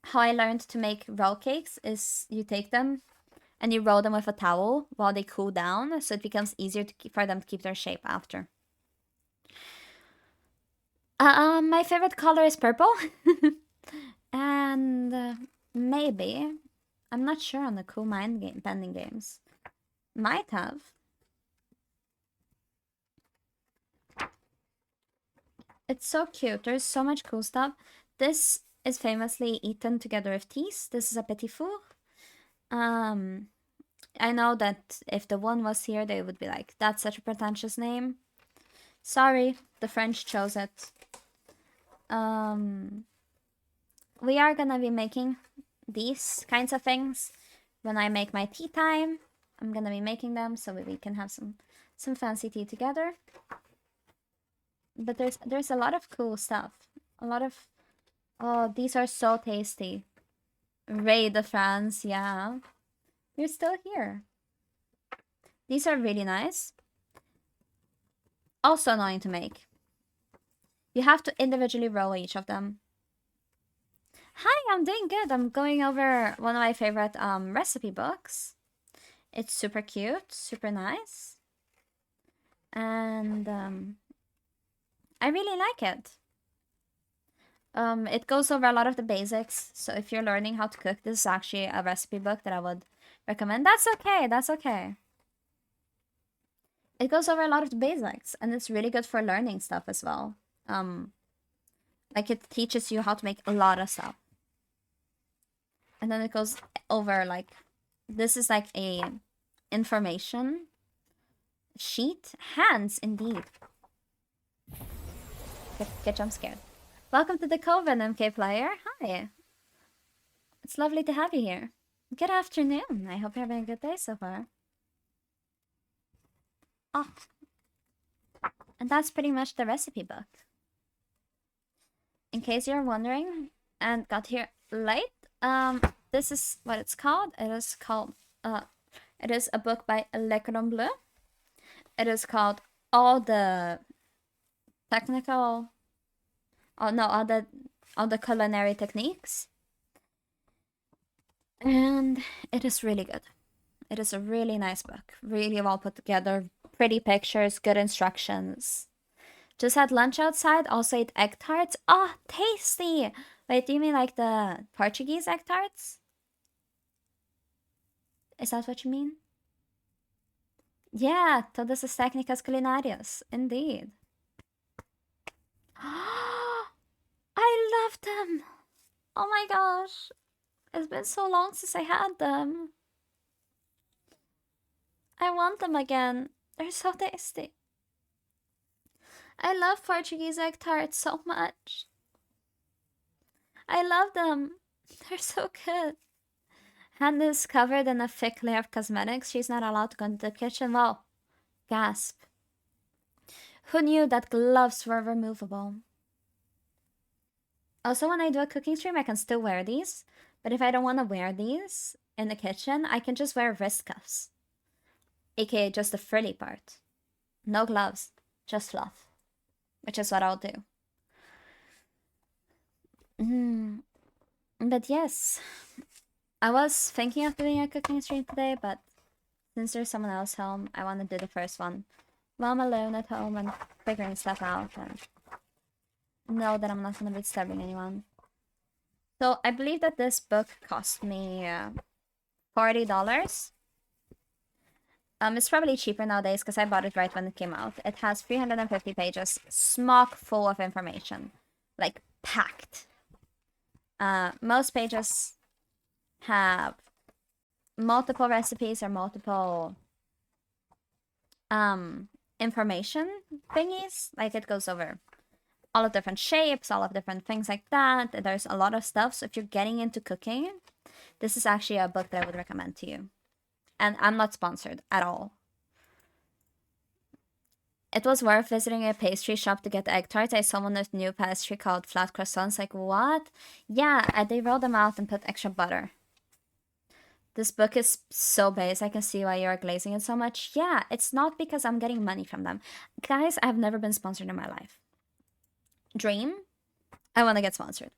How I learned to make roll cakes is you take them and you roll them with a towel while they cool down, so it becomes easier for them to keep their shape after. My favorite color is purple. And maybe, I'm not sure on the cool mind bending games. Might have. It's so cute. There's so much cool stuff. This is famously eaten together with teas. This is a petit four. I know that if the one was here, they would be like, that's such a pretentious name. Sorry, the French chose it. We are gonna be making these kinds of things when I make my tea time. I'm gonna be making them so we can have some fancy tea together. But there's a lot of cool stuff. A lot of... Oh, these are so tasty. Ray de France, yeah. You're still here. These are really nice. Also annoying to make. You have to individually roll each of them. Hi, I'm doing good. I'm going over one of my favorite recipe books. It's super cute, super nice. And I really like it. It goes over a lot of the basics. So if you're learning how to cook, this is actually a recipe book that I would recommend. That's okay. That's okay. It goes over a lot of the basics, and it's really good for learning stuff as well. Like, it teaches you how to make a lot of stuff. And then it goes over, like, this is like a information sheet. Hands, indeed. Get jump scared. Welcome to the Coven, MK player. Hi. It's lovely to have you here. Good afternoon. I hope you're having a good day so far. off. And that's pretty much the recipe book. In case you're wondering and got here late, this is what it's called. It is called, it is a book by Le Cordon Bleu. It is called all the culinary techniques. And it is really good. It is a really nice book. Really well put together. Pretty pictures, good instructions. Just had lunch outside, also ate egg tarts. Oh, tasty! Wait, do you mean like the Portuguese egg tarts? Is that what you mean? Yeah, todas as técnicas culinárias. Indeed. I love them! Oh my gosh. It's been so long since I had them. I want them again. They're so tasty. I love Portuguese egg tarts so much. I love them. They're so good. Hand is covered in a thick layer of cosmetics. She's not allowed to go into the kitchen. Well, gasp. Who knew that gloves were removable? Also, when I do a cooking stream, I can still wear these. But if I don't want to wear these in the kitchen, I can just wear wrist cuffs. AKA just the frilly part. No gloves, just fluff. Which is what I'll do. But yes, I was thinking of doing a cooking stream today, but since there's someone else home, I want to do the first one while I'm alone at home and figuring stuff out and know that I'm not going to be disturbing anyone. So I believe that this book cost me $40. It's probably cheaper nowadays because I bought it right when it came out. It has 350 pages, smock full of information, like packed. Most pages have multiple recipes or multiple information thingies. Like it goes over all of different shapes, all of different things like that. There's a lot of stuff. So if you're getting into cooking, this is actually a book that I would recommend to you. And I'm not sponsored at all. It was worth visiting a pastry shop to get egg tarts. I saw one of the new pastry called flat croissants. Like, what? Yeah, they rolled them out and put extra butter. This book is so base. I can see why you're glazing it so much. Yeah, it's not because I'm getting money from them. Guys, I've never been sponsored in my life. Dream? I want to get sponsored.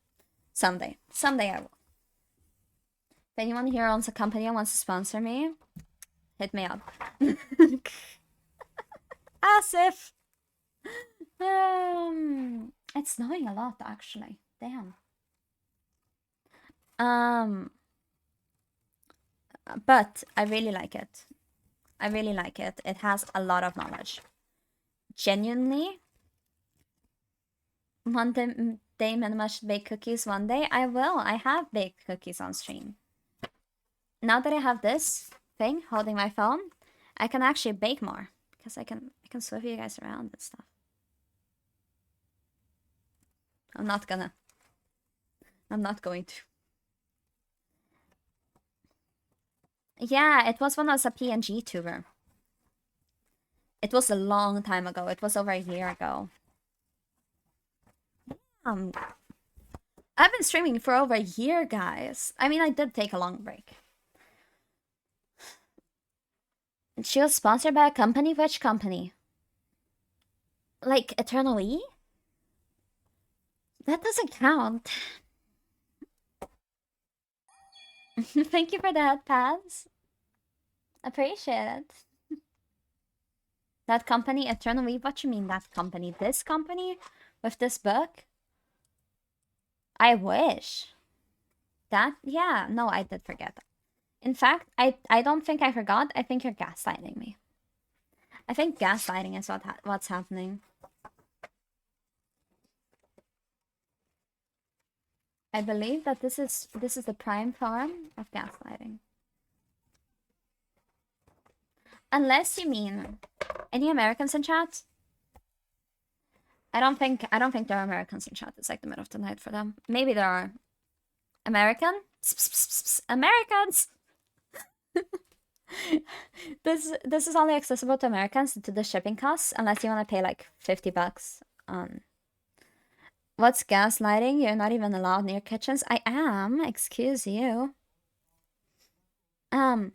Someday. Someday I will. If anyone here owns a company and wants to sponsor me, hit me up. As if. It's snowing a lot, actually. Damn. But I really like it. I really like it. It has a lot of knowledge. Genuinely. One day, Minima should bake cookies one day. I will. I have baked cookies on stream. Now that I have this thing holding my phone, I can actually bake more because I can swivel you guys around and stuff. I'm not going to. Yeah, it was when I was a PNG tuber. It was a long time ago. It was over a year ago. I've been streaming for over a year, guys. I mean, I did take a long break. She was sponsored by a company? Which company? Like, Eternal E? That doesn't count. Thank you for the head pads. Appreciate it. That company, Eternal E? What you mean, that company? This company? With this book? I wish. That? Yeah, no, I did forget that. In fact, I don't think I forgot. I think you're gaslighting me. I think gaslighting is what's happening. I believe that this is the prime form of gaslighting. Unless you mean any Americans in chat? I don't think there are Americans in chat. It's like the middle of the night for them. Maybe there are. American? Americans! This is only accessible to Americans due to the shipping costs, unless you want to pay like $50. What's gaslighting? You're not even allowed near kitchens. I am. Excuse you. I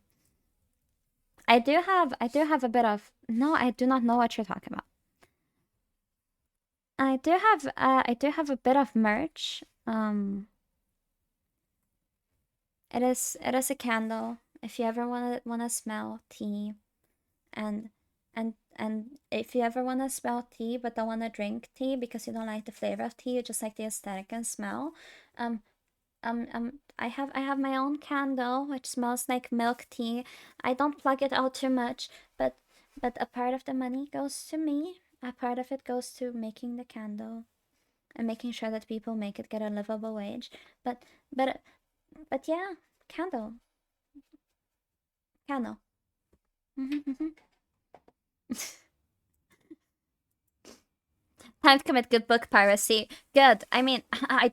do have a bit of. No, I do not know what you're talking about. I do have a bit of merch. It is a candle. If you ever wanna smell tea, and if you ever wanna smell tea but don't wanna drink tea because you don't like the flavor of tea, you just like the aesthetic and smell. I have my own candle which smells like milk tea. I don't plug it out too much, but a part of the money goes to me. A part of it goes to making the candle and making sure that people make it get a livable wage. But yeah, candle. Candle. Time to commit good book piracy. Good. I mean, I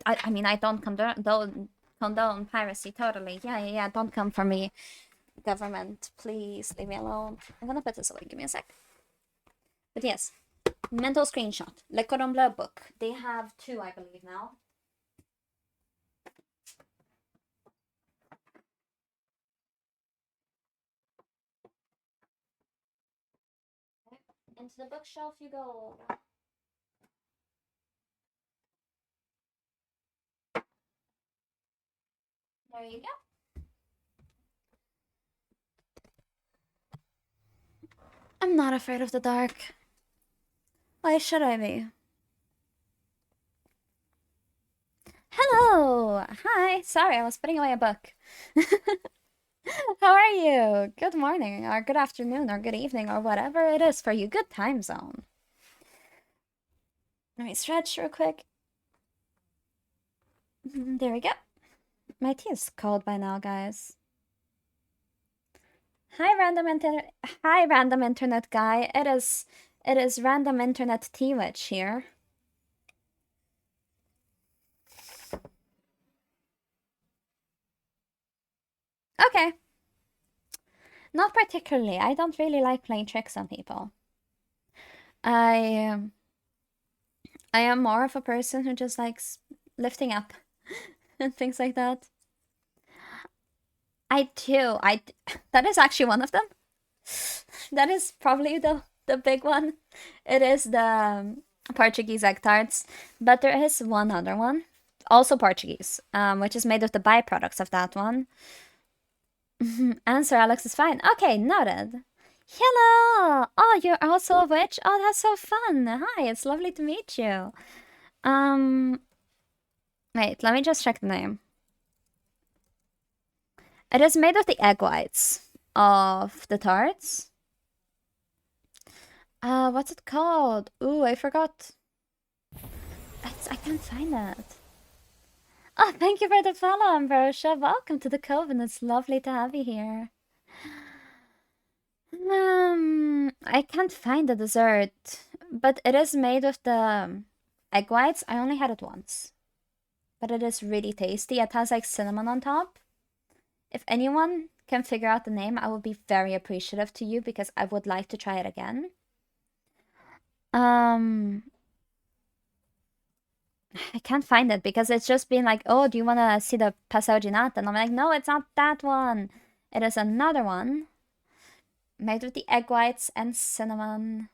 don't condone piracy totally. Yeah. Don't come for me, government. Please leave me alone. I'm gonna put this away. Give me a sec. But yes, mental screenshot. Le Cordon Bleu book. They have 2, I believe now. Into the bookshelf you go. There you go. I'm not afraid of the dark. Why should I be? Hello! Hi! Sorry, I was putting away a book. How are you? Good morning, or good afternoon, or good evening, or whatever it is for you. Good time zone. Let me stretch real quick. There we go. My tea is cold by now, guys. Hi, random internet guy. It is random internet tea witch here. Okay. Not particularly. I don't really like playing tricks on people. I am more of a person who just likes lifting up and things like that. I do. That is actually one of them. That is probably the big one. It is the Portuguese egg tarts, but there is one other one, also Portuguese, which is made of the byproducts of that one. Answer, Alex is fine. Okay, noted. Hello! Oh, you're also a witch? Oh, that's so fun. Hi, it's lovely to meet you. Wait, let me just check the name. It is made of the egg whites of the tarts. What's it called? Ooh, I forgot. I can't find it. Oh, thank you for the follow, Ambrosia. Welcome to the Coven. It's lovely to have you here. I can't find the dessert, but it is made of the egg whites. I only had it once, but it is really tasty. It has like cinnamon on top. If anyone can figure out the name, I would be very appreciative to you because I would like to try it again. I can't find it because it's just been like, oh, do you want to see the pastel ginata? And I'm like, no, it's not that one. It is another one made with the egg whites and cinnamon.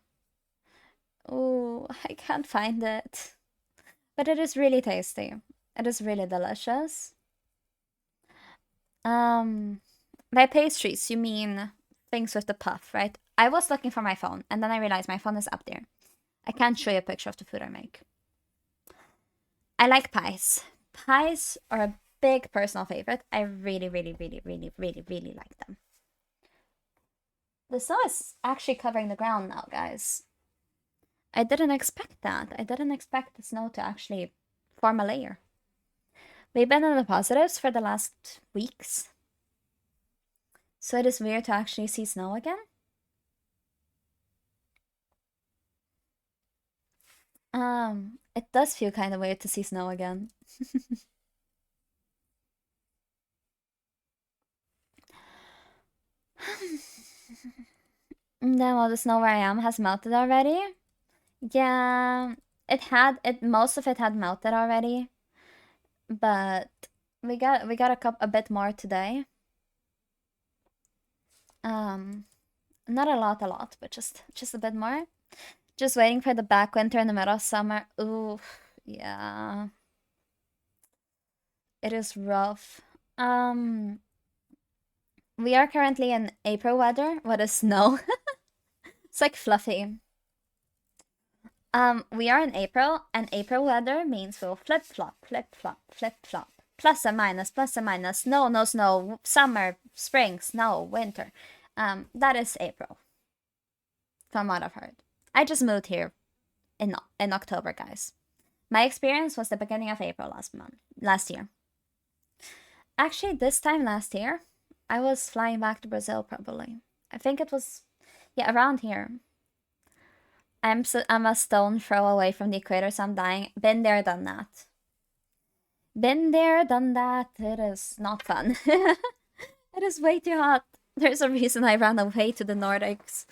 Oh, I can't find it. But it is really tasty. It is really delicious. By pastries, you mean things with the puff, right? I was looking for my phone, and then I realized my phone is up there. I can't show you a picture of the food I make. I like pies. Pies are a big personal favorite. I really, really, really, really, really, really like them. The snow is actually covering the ground now, guys. I didn't expect that. I didn't expect the snow to actually form a layer. We've been in the positives for the last weeks. So it is weird to actually see snow again. It does feel kind of weird to see snow again. Then all the snow where I am has melted already. Yeah, most of it had melted already. But we got a bit more today. Not a lot, but just a bit more. Just waiting for the back winter in the middle of summer. Ooh, yeah. It is rough. We are currently in April weather. What is snow? It's like fluffy. We are in April, and April weather means we'll flip-flop, flip-flop, flip-flop. Plus and minus, plus and minus. Snow, no snow. Summer, spring, snow, winter. That is April. From what I've heard. I just moved here in October, guys. My experience was the beginning of April last year. Actually, this time last year, I was flying back to Brazil probably. I think it was, yeah, around here. I'm a stone throw away from the equator, so I'm dying. Been there, done that. Been there, done that. It is not fun. It is way too hot. There's a reason I ran away to the Nordics.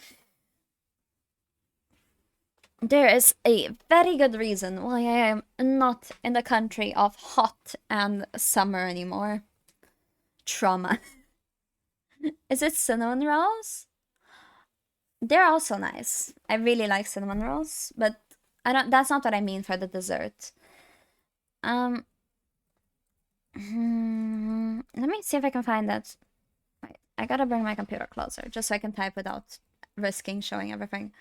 There is a very good reason why I am not in the country of hot and summer anymore. Trauma. Is it cinnamon rolls? They're also nice. I really like cinnamon rolls, but that's not what I mean for the dessert. Let me see if I can find that. Wait, I gotta bring my computer closer just so I can type without risking showing everything.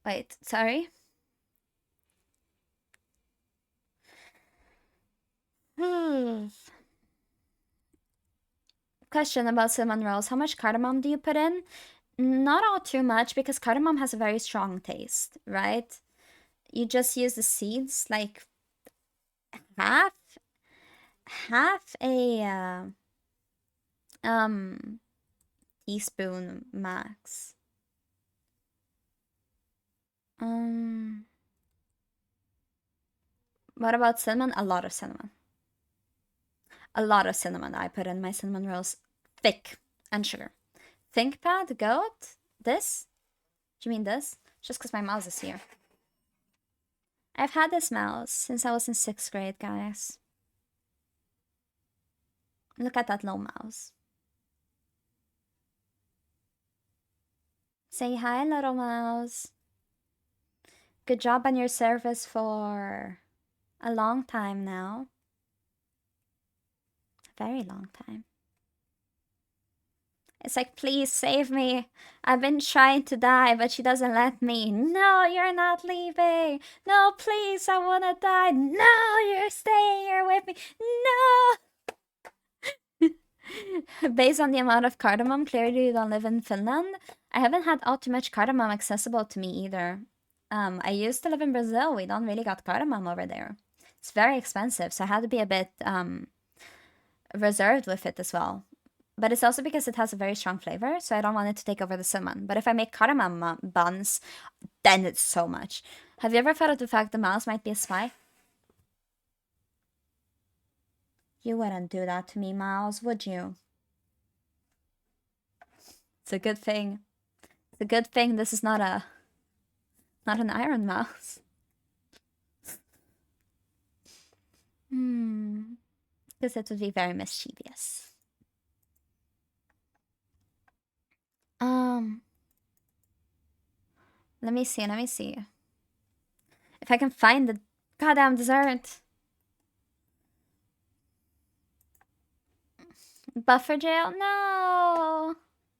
Wait, sorry. Question about cinnamon rolls. How much cardamom do you put in? Not all too much, because cardamom has a very strong taste, right? You just use the seeds, like half a teaspoon max. What about cinnamon? A lot of cinnamon. A lot of cinnamon I put in my cinnamon rolls. Thick. And sugar. ThinkPad, goat? This? Do you mean this? Just because my mouse is here. I've had this mouse since I was in 6th grade, guys. Look at that little mouse. Say hi, little mouse. Good job on your service for a long time now. A very long time. It's like, please save me. I've been trying to die, but she doesn't let me. No, you're not leaving. No, please, I want to die. No, you're staying here with me. No! Based on the amount of cardamom, clearly you don't live in Finland. I haven't had all too much cardamom accessible to me either. I used to live in Brazil. We don't really got cardamom over there. It's very expensive, so I had to be a bit reserved with it as well. But it's also because it has a very strong flavor, so I don't want it to take over the cinnamon. But if I make cardamom buns, then it's so much. Have you ever thought of the fact the mouse might be a spy? You wouldn't do that to me, mouse, would you? It's a good thing. It's a good thing this is not an Ironmouse. Because it would be very mischievous. Let me see. If I can find the goddamn dessert. Buffer jail? No!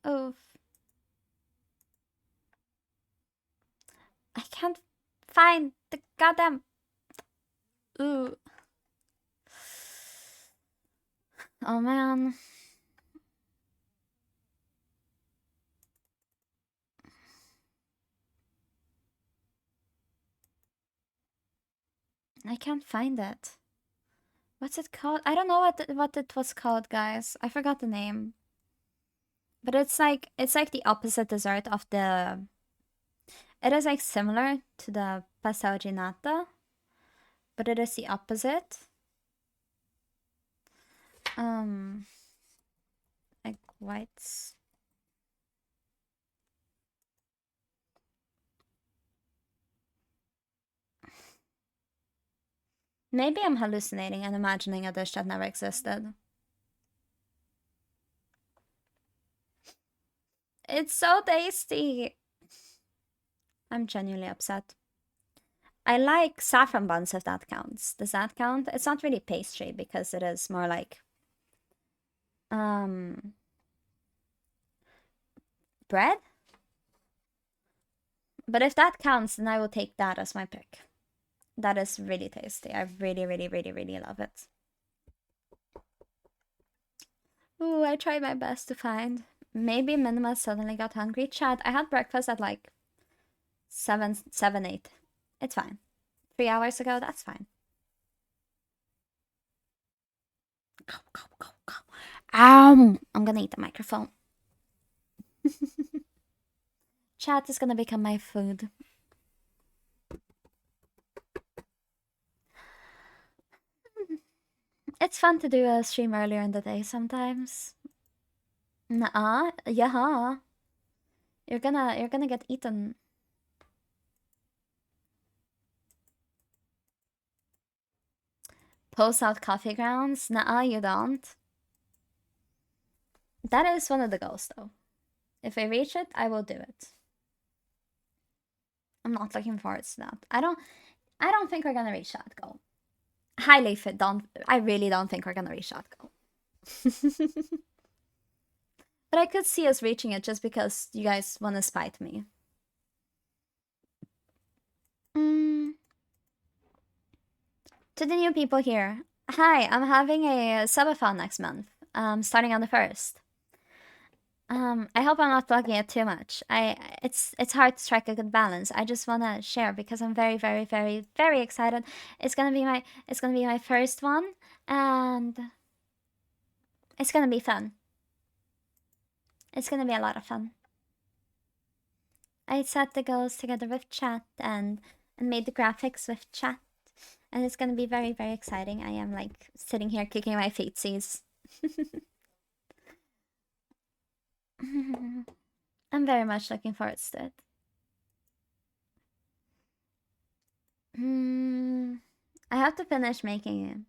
Oof. I can't find the goddamn... Ooh. Oh, man. I can't find it. What's it called? I don't know what it was called, guys. I forgot the name. But it's like the opposite dessert of the... It is like similar to the pastel de nata, but it is the opposite. Egg whites. Maybe I'm hallucinating and imagining a dish that never existed. It's so tasty! I'm genuinely upset. I like saffron buns, if that counts. Does that count? It's not really pastry because it is more like bread? But if that counts, then I will take that as my pick. That is really tasty. I really, really, really, really love it. Ooh, I tried my best to find. Maybe Minima suddenly got hungry. Chat, I had breakfast at like 7, 8. It's fine. 3 hours ago, that's fine. Go, go, go, go. I'm gonna eat the microphone. Chat is gonna become my food. It's fun to do a stream earlier in the day sometimes. Nuh-uh. Yeah. You're gonna get eaten. Post out coffee grounds? Nuh-uh, you don't. That is one of the goals, though. If I reach it, I will do it. I'm not looking forward to that. I don't think we're gonna reach that goal. Highly fit, I really don't think we're gonna reach that goal. But I could see us reaching it just because you guys want to spite me. To the new people here. Hi, I'm having a subathon next month. Starting on the 1st. I hope I'm not plugging it too much. It's hard to strike a good balance. I just wanna share because I'm very, very, very, very excited. It's gonna be my first one, and it's gonna be fun. It's gonna be a lot of fun. I set the goals together with chat and made the graphics with chat, and it's gonna be very, very exciting. I am like sitting here kicking my feetsies. I'm very much looking forward to it. I have to finish making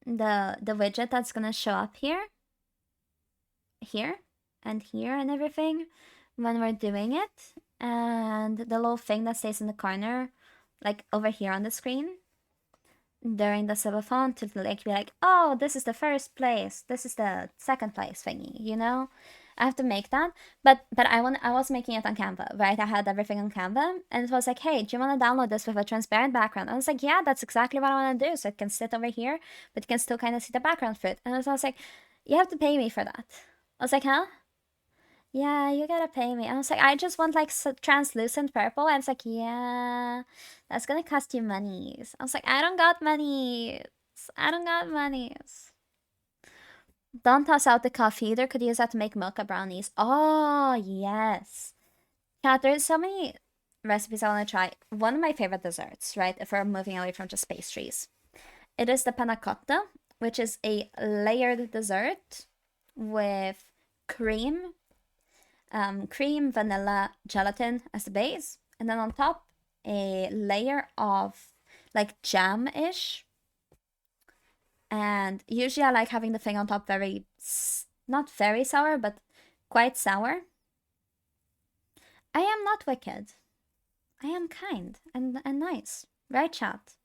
the widget that's gonna show up here, and here, and everything when we're doing it, and the little thing that stays in the corner, like over here on the screen during the subathon to like be like, oh, this is the first place, this is the second place thingy, you know? I have to make that, but I was making it on Canva, right? I had everything on Canva, and it was like, hey, do you want to download this with a transparent background? And I was like, yeah, that's exactly what I want to do, so it can sit over here, but you can still kind of see the background for it. And I was like, you have to pay me for that. I was like, huh? Yeah, you gotta pay me. I was like, I just want like translucent purple. And it's like, yeah, that's gonna cost you monies. I was like, I don't got monies. I don't got monies. Don't toss out the coffee either. Could use that to make mocha brownies. Oh, yes. Chat, there's so many recipes I want to try. One of my favorite desserts, right? If we're moving away from just pastries. It is the panna cotta, which is a layered dessert with cream, vanilla, gelatin as the base, and then on top a layer of like jam-ish. And usually I like having the thing on top very, not very sour, but quite sour. I am not wicked. I am kind and nice. Right, chat?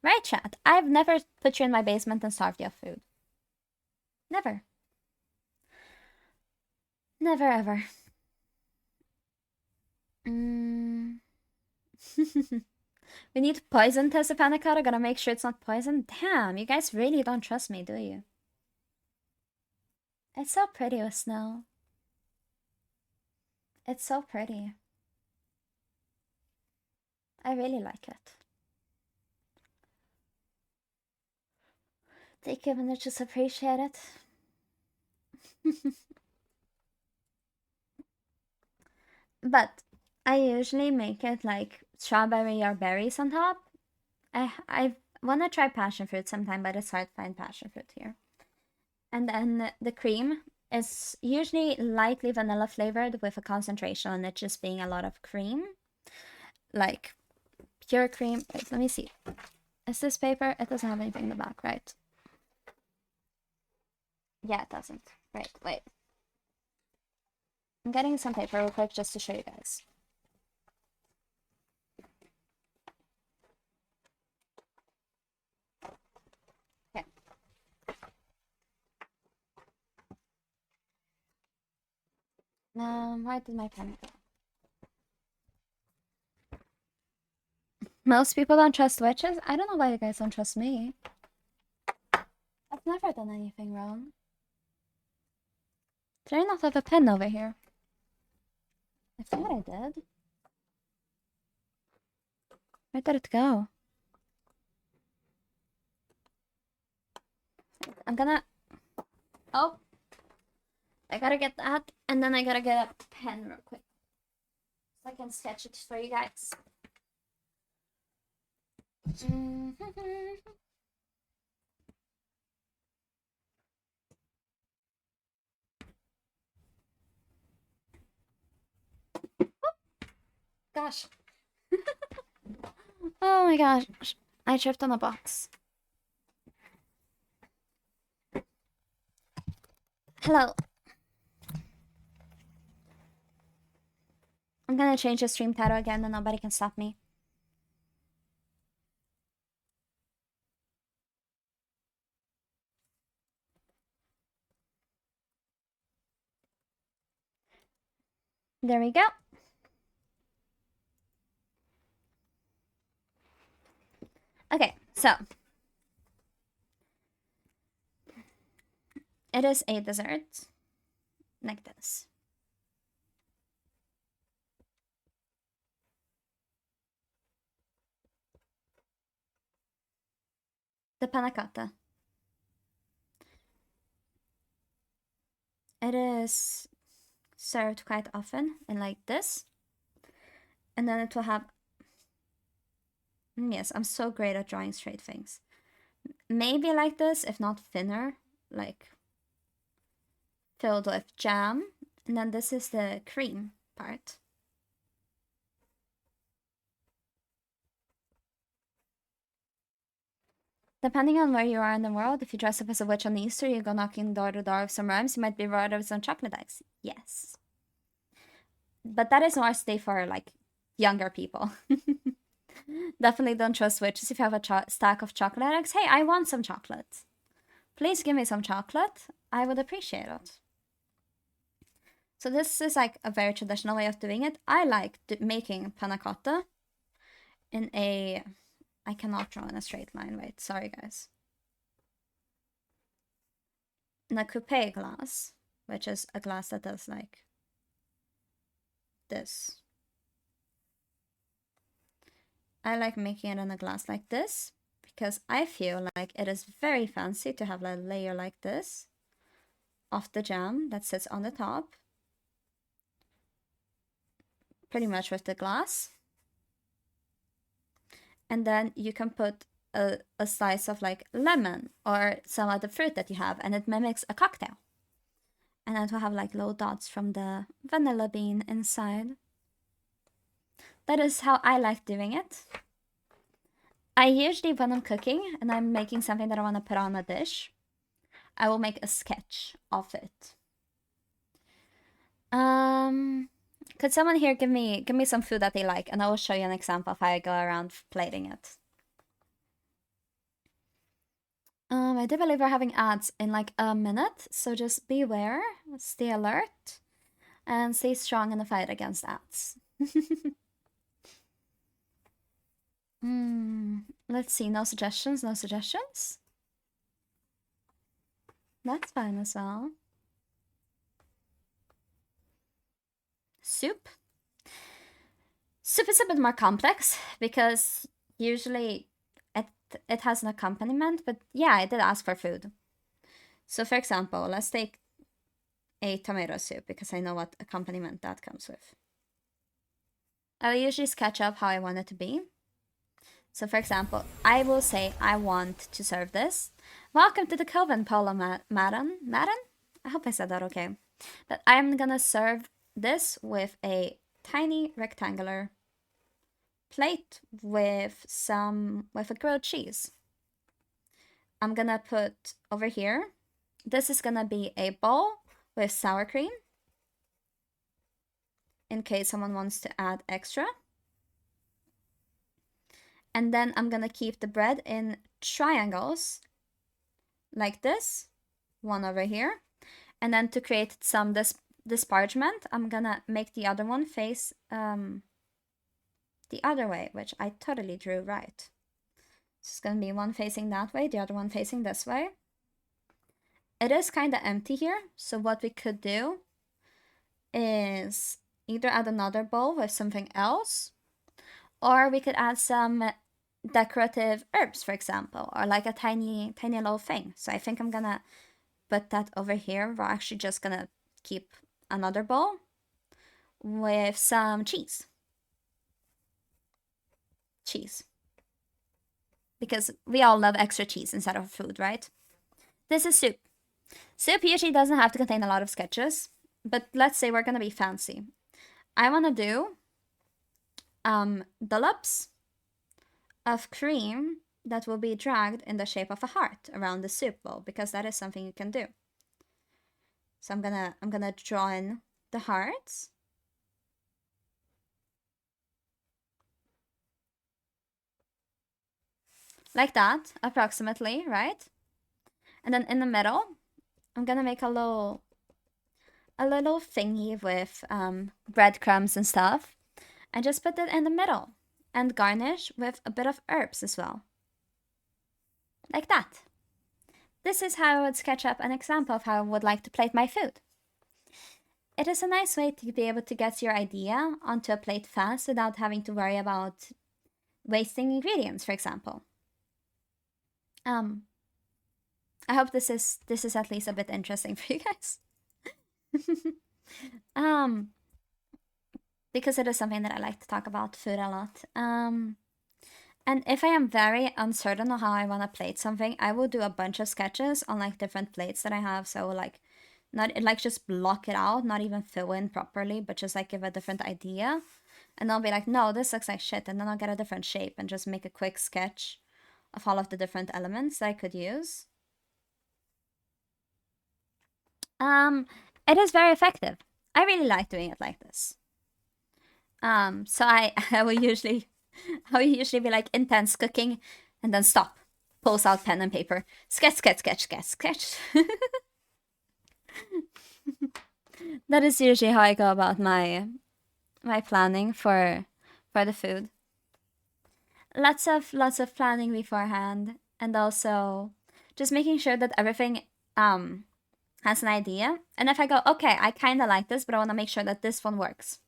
Right, chat? I've never put you in my basement and starved you of food. Never. Never ever. We need to poison test the panna cotta. Gotta make sure it's not poison. Damn, you guys really don't trust me, do you? It's so pretty with snow. It's so pretty. I really like it. Take a minute, just appreciate it. But I usually make it like strawberry or berries on top. wanna try passion fruit sometime, but it's hard to find passion fruit here. And then the cream is usually lightly vanilla flavored with a concentration on it just being a lot of cream. Like pure cream. Wait, let me see. Is this paper? It doesn't have anything in the back, right? Yeah, it doesn't. Right, wait. I'm getting some paper real quick just to show you guys. Okay. Where did my pen go? Most people don't trust witches. I don't know why you guys don't trust me. I've never done anything wrong. Did I not have a pen over here? I thought I did. Where did it go? I'm gonna... Oh! I gotta get that, and then I gotta get a pen real quick. So I can sketch it for you guys. Gosh. Oh my gosh. I tripped on a box. Hello. I'm gonna change the stream title again and nobody can stop me. There we go. Okay, so it is a dessert like this. The panna cotta. It is served quite often in like this. And then it will have... Yes, I'm so great at drawing straight things. Maybe like this, if not thinner, like filled with jam. And then this is the cream part. Depending on where you are in the world, if you dress up as a witch on Easter, you go knocking door to door with some rhymes, you might be rewarded with some chocolate eggs. Yes. But that is mostly for, like, younger people. Definitely don't trust witches if you have a stack of chocolate eggs. Hey, I want some chocolate. Please give me some chocolate. I would appreciate it. So this is, like, a very traditional way of doing it. I like making panna cotta in a... I cannot draw in a straight line. Wait, sorry, guys. In a coupe glass, which is a glass that does like this. I like making it in a glass like this because I feel like it is very fancy to have a layer like this of the jam that sits on the top, pretty much with the glass. And then you can put a slice of like lemon or some other fruit that you have, and it mimics a cocktail. And it will have like little dots from the vanilla bean inside. That is how I like doing it. I usually, when I'm cooking and I'm making something that I want to put on a dish, I will make a sketch of it. Could someone here give me some food that they like, and I will show you an example of how I go around plating it. I do believe we're having ads in like a minute, so just beware, stay alert, and stay strong in the fight against ads. Let's see, no suggestions, no suggestions? That's fine as well. Soup. Soup is a bit more complex because usually it has an accompaniment, but yeah, I did ask for food. So for example, let's take a tomato soup because I know what accompaniment that comes with. I will usually sketch up how I want it to be. So for example, I will say I want to serve this. Welcome to the Coven, Paula Madden? I hope I said that okay. But I'm gonna serve this with a tiny rectangular plate with a grilled cheese. I'm gonna put over here, this is gonna be a bowl with sour cream, in case someone wants to add extra. And then I'm gonna keep the bread in triangles, like this, one over here. And then to create some disparagement, I'm gonna make the other one face the other way, which I totally drew right. So it's gonna be one facing that way, the other one facing this way. It is kind of empty here, so what we could do is either add another bowl with something else, or we could add some decorative herbs, for example, or like a tiny little thing. So I think I'm gonna put that over here. We're actually just gonna keep another bowl with some cheese. Because we all love extra cheese instead of food, right? This is soup. Soup usually doesn't have to contain a lot of sketches, but let's say we're gonna be fancy. I wanna do dollops of cream that will be dragged in the shape of a heart around the soup bowl, because that is something you can do. So I'm gonna draw in the hearts. Like that, approximately, right? And then in the middle, I'm gonna make a little thingy with breadcrumbs and stuff, and just put it in the middle, and garnish with a bit of herbs as well. Like that. This is how I would sketch up an example of how I would like to plate my food. It is a nice way to be able to get your idea onto a plate fast without having to worry about wasting ingredients, for example. I hope this is at least a bit interesting for you guys. Because it is something that I like to talk about food a lot. And if I am very uncertain on how I want to plate something, I will do a bunch of sketches on like different plates that I have. So like, not like just block it out, not even fill in properly, but just like give a different idea. And I'll be like, no, this looks like shit. And then I'll get a different shape and just make a quick sketch of all of the different elements that I could use. It is very effective. I really like doing it like this. So I will usually be like intense cooking and then stop, pulls out pen and paper, sketch. That is usually how I go about my planning for the food. Lots of planning beforehand, and also just making sure that everything has an idea. And if I go, okay, I kind of like this, but I want to make sure that this one works.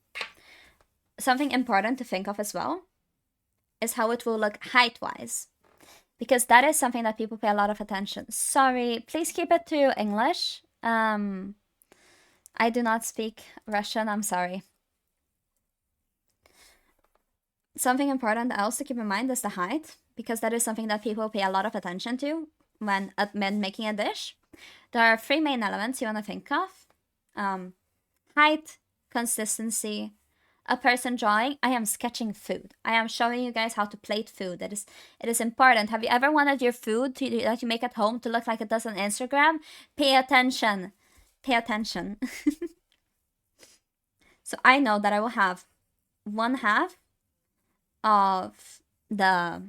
Something important to think of as well is how it will look height-wise, because that is something that people pay a lot of attention. Sorry, please keep it to English. I do not speak Russian, I'm sorry. Something important else to keep in mind is the height, because that is something that people pay a lot of attention to when making a dish. There are 3 main elements you want to think of. Height, consistency, a person drawing. I am sketching food. I am showing you guys how to plate food. It is important. Have you ever wanted your food that you make at home to look like it does on Instagram? Pay attention. Pay attention. So I know that I will have 1/2 of the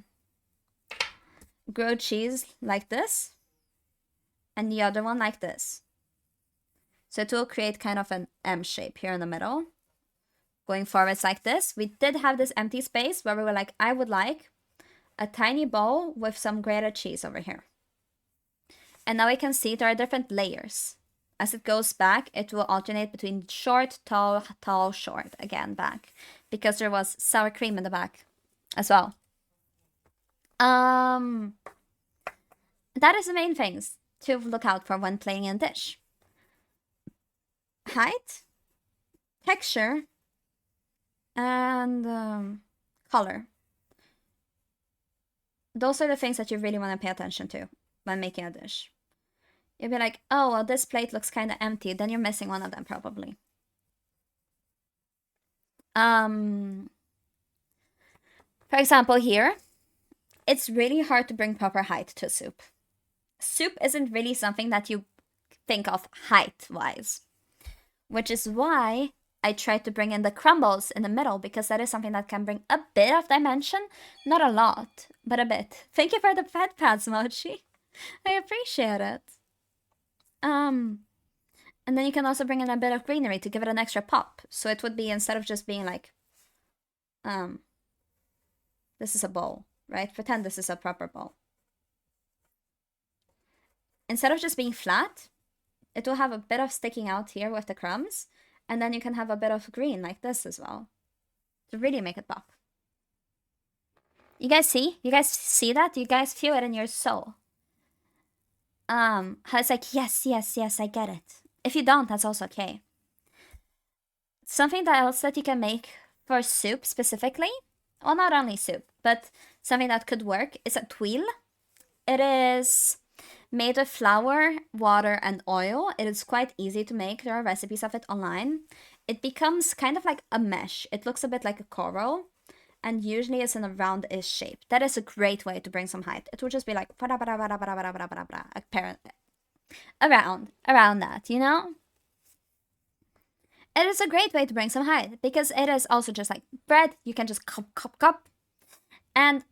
grilled cheese like this, and the other one like this. So it will create kind of an M shape here in the middle. Going forwards like this. We did have this empty space where we were like, I would like a tiny bowl with some grated cheese over here. And now we can see there are different layers. As it goes back, it will alternate between short, tall, tall, short, again back, because there was sour cream in the back as well. That is the main things to look out for when plating a dish. Height, texture, and color. those are the things that you really want to pay attention to when making a dish. You'll be like, oh, well, this plate looks kind of empty. Then you're missing one of them, probably. For example, here, it's really hard to bring proper height to soup. Soup isn't really something that you think of height-wise, which is why I tried to bring in the crumbles in the middle, because that is something that can bring a bit of dimension. Not a lot, but a bit. Thank you for the pet pads, Mochi. I appreciate it. And then you can also bring in a bit of greenery to give it an extra pop. So it would be, instead of just being like, this is a bowl, right? Pretend this is a proper bowl. Instead of just being flat, it will have a bit of sticking out here with the crumbs. And then you can have a bit of green like this as well, to really make it pop. You guys see? You guys see that? You guys feel it in your soul. How it's like, yes, yes, yes, I get it. If you don't, that's also okay. Something else that you can make for soup specifically, well, not only soup, but something that could work, is a tuile. It is made of flour, water, and oil. It is quite easy to make. There are recipes of it online. It becomes kind of like a mesh. It looks a bit like a coral, and usually it's in a roundish shape. That is a great way to bring some height. It would just be like around that, you know? It is a great way to bring some height, because it is also just like bread. You can just cup. And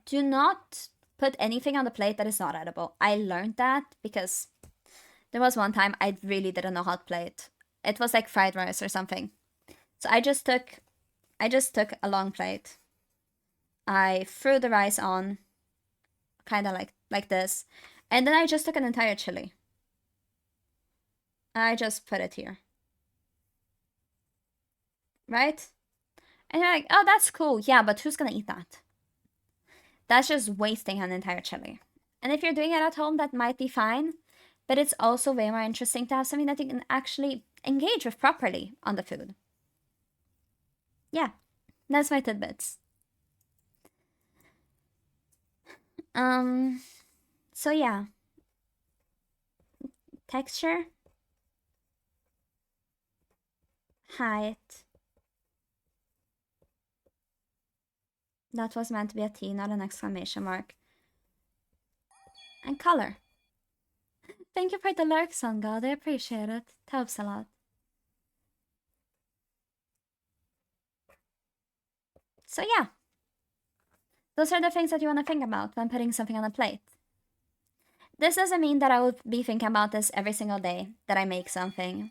do not put anything on the plate that is not edible. I learned that because there was one time I really didn't know how to plate. It was like fried rice or something. So I just took a long plate. I threw the rice on, kind of like this. And then I just took an entire chili. I just put it here. Right? And you're like, oh, that's cool. Yeah, but who's gonna eat that? That's just wasting an entire chili. And if you're doing it at home, that might be fine. But it's also way more interesting to have something that you can actually engage with properly on the food. Yeah, that's my tidbits. So yeah. Texture. Height. That was meant to be a T, not an exclamation mark. And color. Thank you for the lurk, Sun God. I appreciate it. It helps a lot. So yeah. Those are the things that you want to think about when putting something on a plate. This doesn't mean that I will be thinking about this every single day that I make something.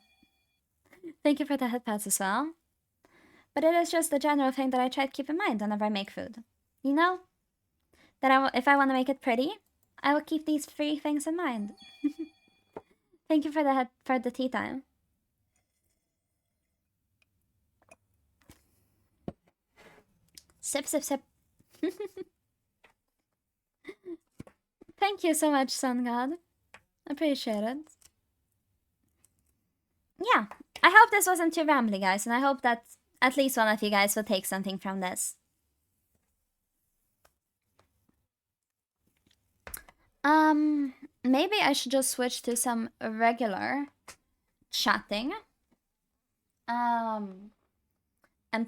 Thank you for the headpads as well. But it is just a general thing that I try to keep in mind whenever I make food. You know? That if I want to make it pretty, I will keep these 3 things in mind. Thank you for the tea time. Sip, sip, sip. Thank you so much, Sun God. Appreciate it. Yeah, I hope this wasn't too rambly, guys, and I hope that at least one of you guys will take something from this. Maybe I should just switch to some regular chatting. And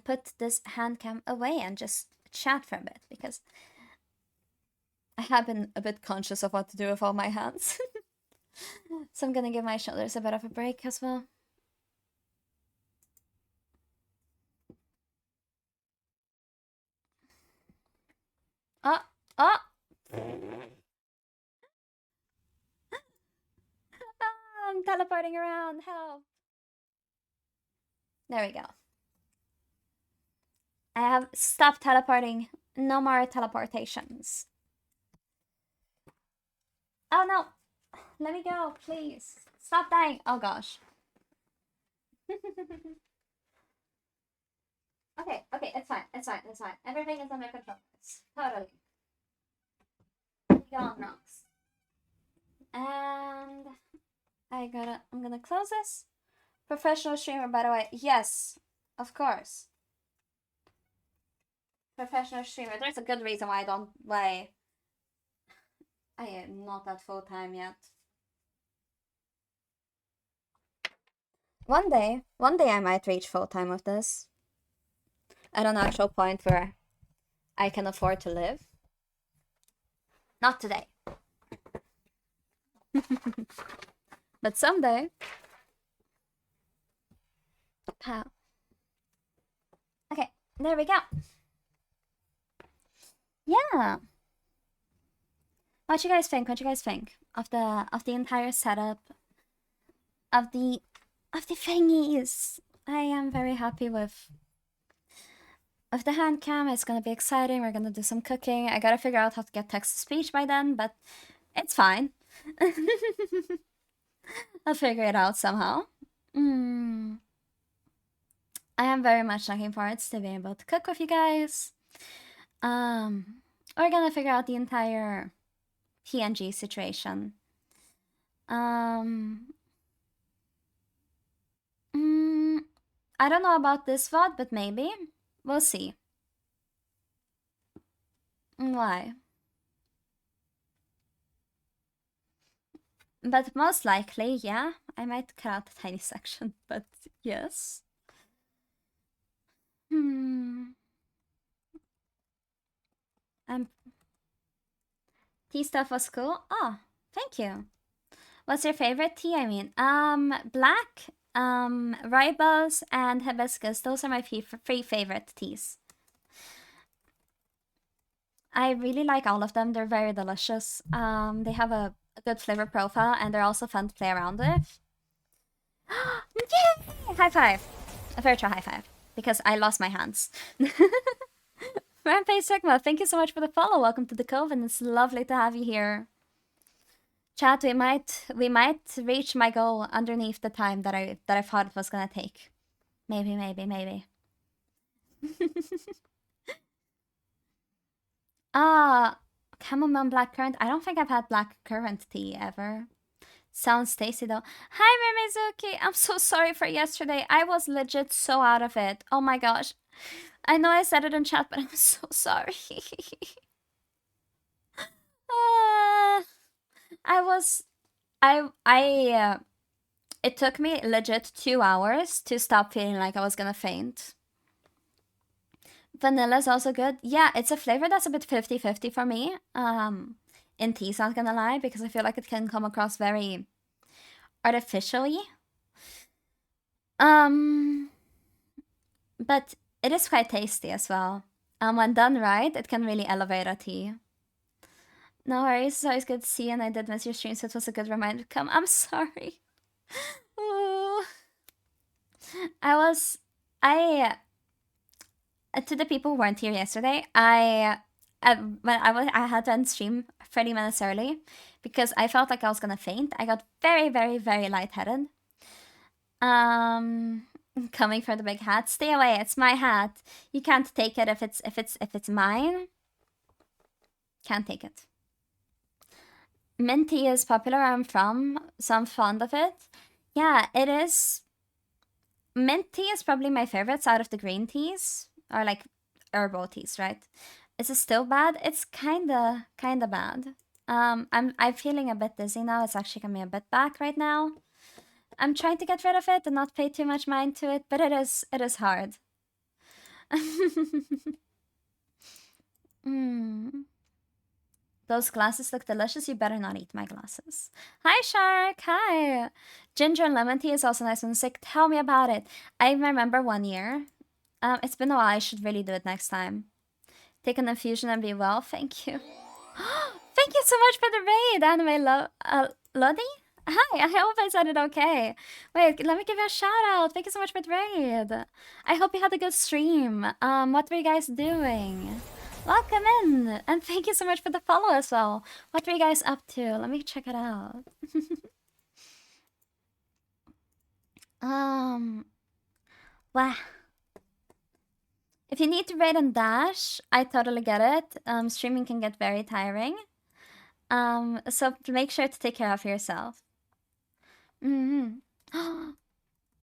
put this hand cam away and just chat for a bit, because I have been a bit conscious of what to do with all my hands. So I'm gonna give my shoulders a bit of a break as well. Oh! I'm teleporting around, help! There we go. I have stopped teleporting. No more teleportations. Oh no! Let me go, please. Stop dying. Oh gosh. Okay, it's fine. Everything is under control. Totally. Go on, rocks. And I'm gonna close this. Professional streamer, by the way. Yes, of course. Professional streamer. There's a good reason why I am not at full time yet. One day I might reach full time with this. At an actual point where I can afford to live. Not today. But someday. Pow. Okay, there we go. Yeah. What you guys think? What you guys think of the entire setup of the thingies? I am very happy with the hand cam. It's gonna be exciting. We're gonna do some cooking. I gotta figure out how to get text to speech by then, but it's fine. I'll figure it out somehow. I am very much looking forward to being able to cook with you guys. We're gonna figure out the entire PNG situation. I don't know about this VOD, but maybe. We'll see. Why? But most likely, yeah, I might cut out a tiny section, but yes. Tea stuff was cool. Oh, thank you. What's your favorite tea? I mean, black, rooibos, and hibiscus. Those are my three favorite teas. I really like all of them. They're very delicious. They have a good flavor profile, and they're also fun to play around with. Yay! High five! A virtual high five, because I lost my hands. Rampage Sigma, thank you so much for the follow. Welcome to the Coven. It's lovely to have you here. Chat, we might reach my goal underneath the time that I thought it was gonna take. Maybe. Chamomile blackcurrant. I don't think I've had blackcurrant tea ever. Sounds tasty though. Hi Mimizuki! I'm so sorry for yesterday. I was legit so out of it. Oh my gosh. I know I said it in chat, but I'm so sorry. It took me legit 2 hours to stop feeling like I was gonna faint. Vanilla is also good. Yeah, it's a flavor that's a bit 50-50 for me. In teas, not gonna lie, because I feel like it can come across very artificially. But it is quite tasty as well. When done right, it can really elevate a tea. No worries, it's always good to see you, and I did miss your stream, so it was a good reminder to come. I'm sorry. Ooh. To the people who weren't here yesterday, I had to end stream 30 minutes early because I felt like I was gonna faint. I got very, very, very lightheaded. Coming from the big hat. Stay away, it's my hat. You can't take it if it's mine. Can't take it. Mint tea is popular where I'm from, so I'm fond of it. Yeah, it is. Mint tea is probably my favorites out of the green teas. Or like herbal teas, right? Is it still bad? It's kinda bad. I'm feeling a bit dizzy now. It's actually coming a bit back right now. I'm trying to get rid of it and not pay too much mind to it, but it is hard. Those glasses look delicious. You better not eat my glasses. Hi, Shark. Hi. Ginger and lemon tea is also nice and sick. Tell me about it. I remember one year. It's been a while. I should really do it next time. Take an infusion and be well. Thank you. Thank you so much for the raid, Anime Lodi. Hi, I hope I said it okay. Wait, let me give you a shout out. Thank you so much for the raid. I hope you had a good stream. What were you guys doing? Welcome in, and thank you so much for the follow as well. What were you guys up to? Let me check it out. Wow. If you need to raid and dash, I totally get it. Streaming can get very tiring. So make sure to take care of yourself.